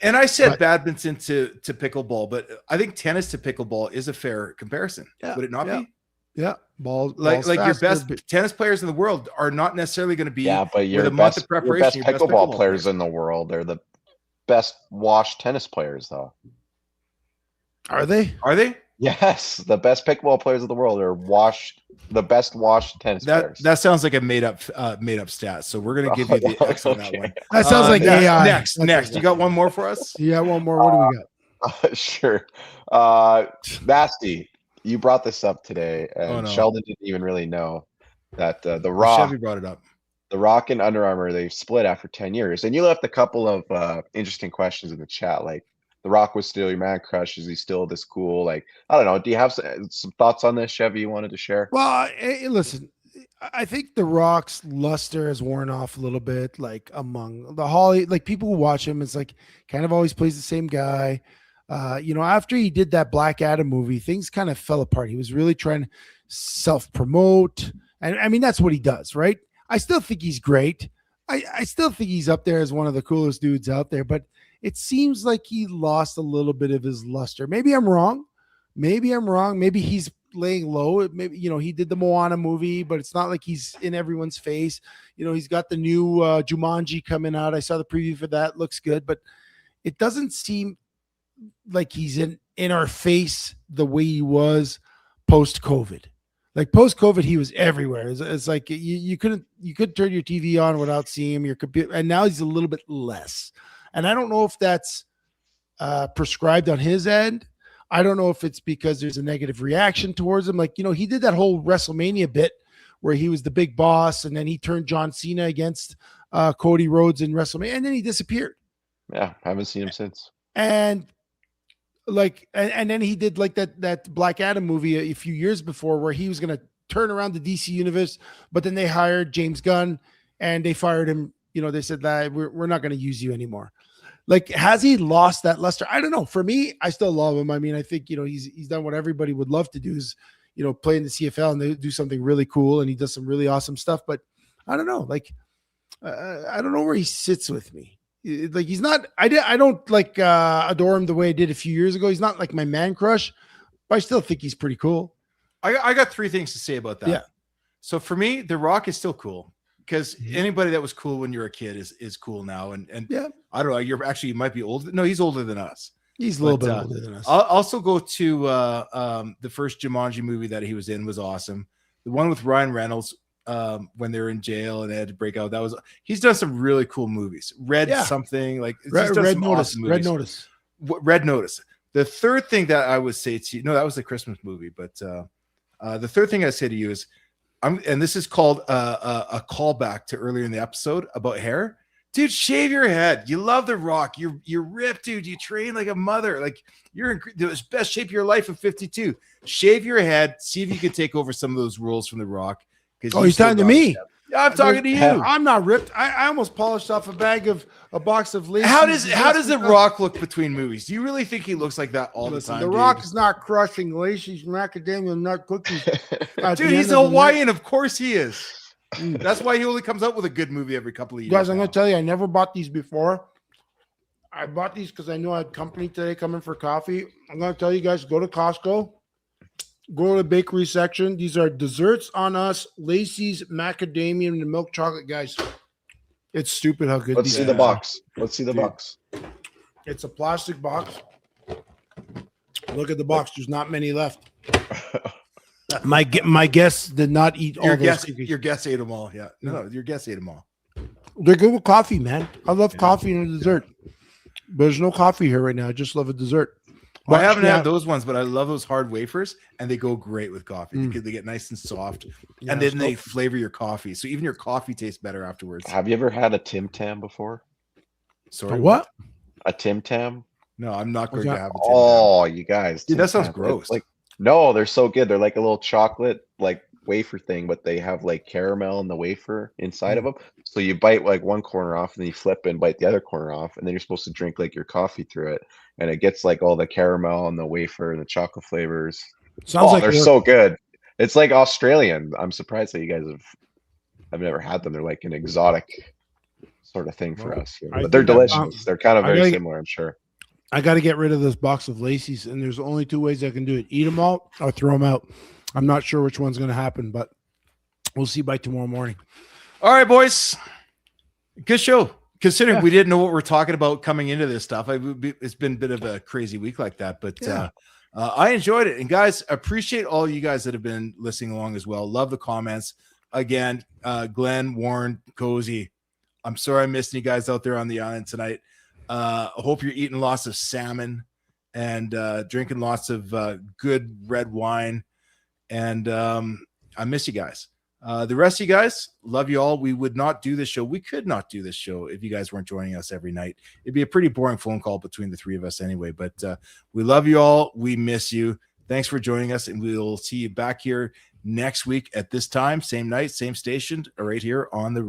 S3: And I said badminton to pickleball, but I think tennis to pickleball is a fair comparison. Yeah, would it not be?
S4: Yeah, balls
S3: like your best tennis players in the world are not necessarily going to be.
S5: Yeah, but your best pickleball players in the world, they're the best washed tennis players, though.
S4: Are they?
S3: Are they?
S5: Yes, the best pickleball players of the world are the best washed tennis players.
S3: That sounds like a made up stat. So we're going to give you the X on that one.
S4: That sounds like AI.
S3: Next, you got one more for us?
S4: Yeah, one more. What do we
S5: got? Sure. Nasty. You brought this up today, and Sheldon didn't even really know that the Rock.
S3: Chevy brought it up.
S5: The Rock and Under Armour, they've split after 10 years, and you left a couple of interesting questions in the chat. Like, the Rock was still your man crush. Is he still this cool? Like, I don't know. Do you have some thoughts on this, Chevy? You wanted to share?
S4: Well, listen. I think the Rock's luster has worn off a little bit. Like among the Holly, like people who watch him, it's like kind of always plays the same guy. After he did that Black Adam movie, things kind of fell apart. He was really trying to self-promote. And I mean, that's what he does, right? I still think he's great. I still think he's up there as one of the coolest dudes out there, but it seems like he lost a little bit of his luster. Maybe I'm wrong. Maybe he's laying low. Maybe, he did the Moana movie, but it's not like he's in everyone's face. He's got the new Jumanji coming out. I saw the preview for that. Looks good, but it doesn't seem like he's in our face the way he was post-COVID. Like post COVID, he was everywhere. It's like you couldn't turn your TV on without seeing him. Your computer, and now he's a little bit less. And I don't know if that's prescribed on his end. I don't know if it's because there's a negative reaction towards him. Like, he did that whole WrestleMania bit where he was the big boss, and then he turned John Cena against Cody Rhodes in WrestleMania, and then he disappeared.
S5: Yeah, haven't seen him since.
S4: And and then he did like that Black Adam movie a few years before where he was going to turn around the DC universe, but then they hired James Gunn and they fired him. They said that we're not going to use you anymore. Like, has he lost that luster? I don't know. For me, I still love him. I mean, I think, he's done what everybody would love to do is, play in the CFL and they do something really cool. And he does some really awesome stuff, but I don't know. Like, I don't know where he sits with me. Like, he's not, I don't like adore him the way I did a few years ago. He's not like my man crush, but I still think he's pretty cool.
S3: I got 3 things to say about that.
S4: Yeah.
S3: So for me, The Rock is still cool because anybody that was cool when you were a kid is cool now. And
S4: yeah,
S3: I don't know. You might be older. No, he's older than us.
S4: He's a little bit older than us.
S3: I'll also go to the first Jumanji movie that he was in was awesome. The one with Ryan Reynolds when they were in jail and they had to break out. He's done some really cool movies. Red Notice.
S4: Red Notice.
S3: Red Notice. The third thing that I would say to you, no, that was the Christmas movie, but the third thing I say to you is, and this is called a callback to earlier in the episode about hair. Dude, shave your head. You love The Rock. You're ripped, dude. You train like a mother. Like, you're in the best shape of your life at 52. Shave your head. See if you can take over some of those rules from The Rock.
S4: Oh, he's talking to me.
S3: Yeah, I'm talking to you.
S4: I'm not ripped. I almost polished off a box of Lay's.
S3: How does The Rock look between movies? Do you really think he looks like that all the time?
S4: The Rock is not crushing Lacey's macadamia nut cookies.
S3: Dude, he's a Hawaiian. Of course he is. That's why he only comes out with a good movie every couple of years.
S4: Guys, I'm going to tell you, I never bought these before. I bought these because I knew I had company today coming for coffee. I'm going to tell you guys, go to Costco. Go to the bakery section. These are desserts on us. Lacey's macadamia and the milk chocolate, guys. It's stupid how good.
S5: Let's see the box. Let's see the box.
S4: It's a plastic box. Look at the box. There's not many left. My guests did not eat all those cookies.
S3: Your guests ate them all. Yeah. No, your guests ate them all.
S4: They're good with coffee, man. I love coffee and a dessert. But there's no coffee here right now. I just love a dessert.
S3: Well, I haven't had those ones, but I love those hard wafers, and they go great with coffee because they get nice and soft, and then they flavor your coffee. So even your coffee tastes better afterwards.
S5: Have you ever had a Tim Tam before?
S3: Sorry,
S4: what?
S5: A Tim Tam?
S3: No, I'm not going to have a Tim Tam.
S5: Oh, you guys.
S3: Dude, that sounds gross.
S5: No, they're so good. They're like a little chocolate wafer thing, but they have like caramel in the wafer inside of them. So you bite like one corner off and then you flip and bite the other corner off, and then you're supposed to drink like your coffee through it, and it gets like all the caramel and the wafer and the chocolate flavors.
S4: Sounds like
S5: they're so good. It's like Australian. I'm surprised that you guys I've never had them. They're like an exotic sort of thing for us. But they're delicious. They're kind of very similar, I'm sure.
S4: I got to get rid of this box of Lacey's, and there's only 2 ways I can do it: eat them all or throw them out. I'm not sure which one's going to happen, but we'll see by tomorrow morning.
S3: All right, boys. Good show. Considering we didn't know what we're talking about coming into this stuff, it's been a bit of a crazy week like that, but I enjoyed it. And guys, appreciate all you guys that have been listening along as well. Love the comments. Again, Glenn, Warren, Cozy, I'm sorry I missed you guys out there on the island tonight. I hope you're eating lots of salmon and drinking lots of good red wine. And I miss you guys. The rest of you guys, love you all. We would not do this show. We could not do this show if you guys weren't joining us every night. It'd be a pretty boring phone call between the 3 of us anyway. But we love you all. We miss you. Thanks for joining us. And we'll see you back here next week at this time. Same night, same station, right here on the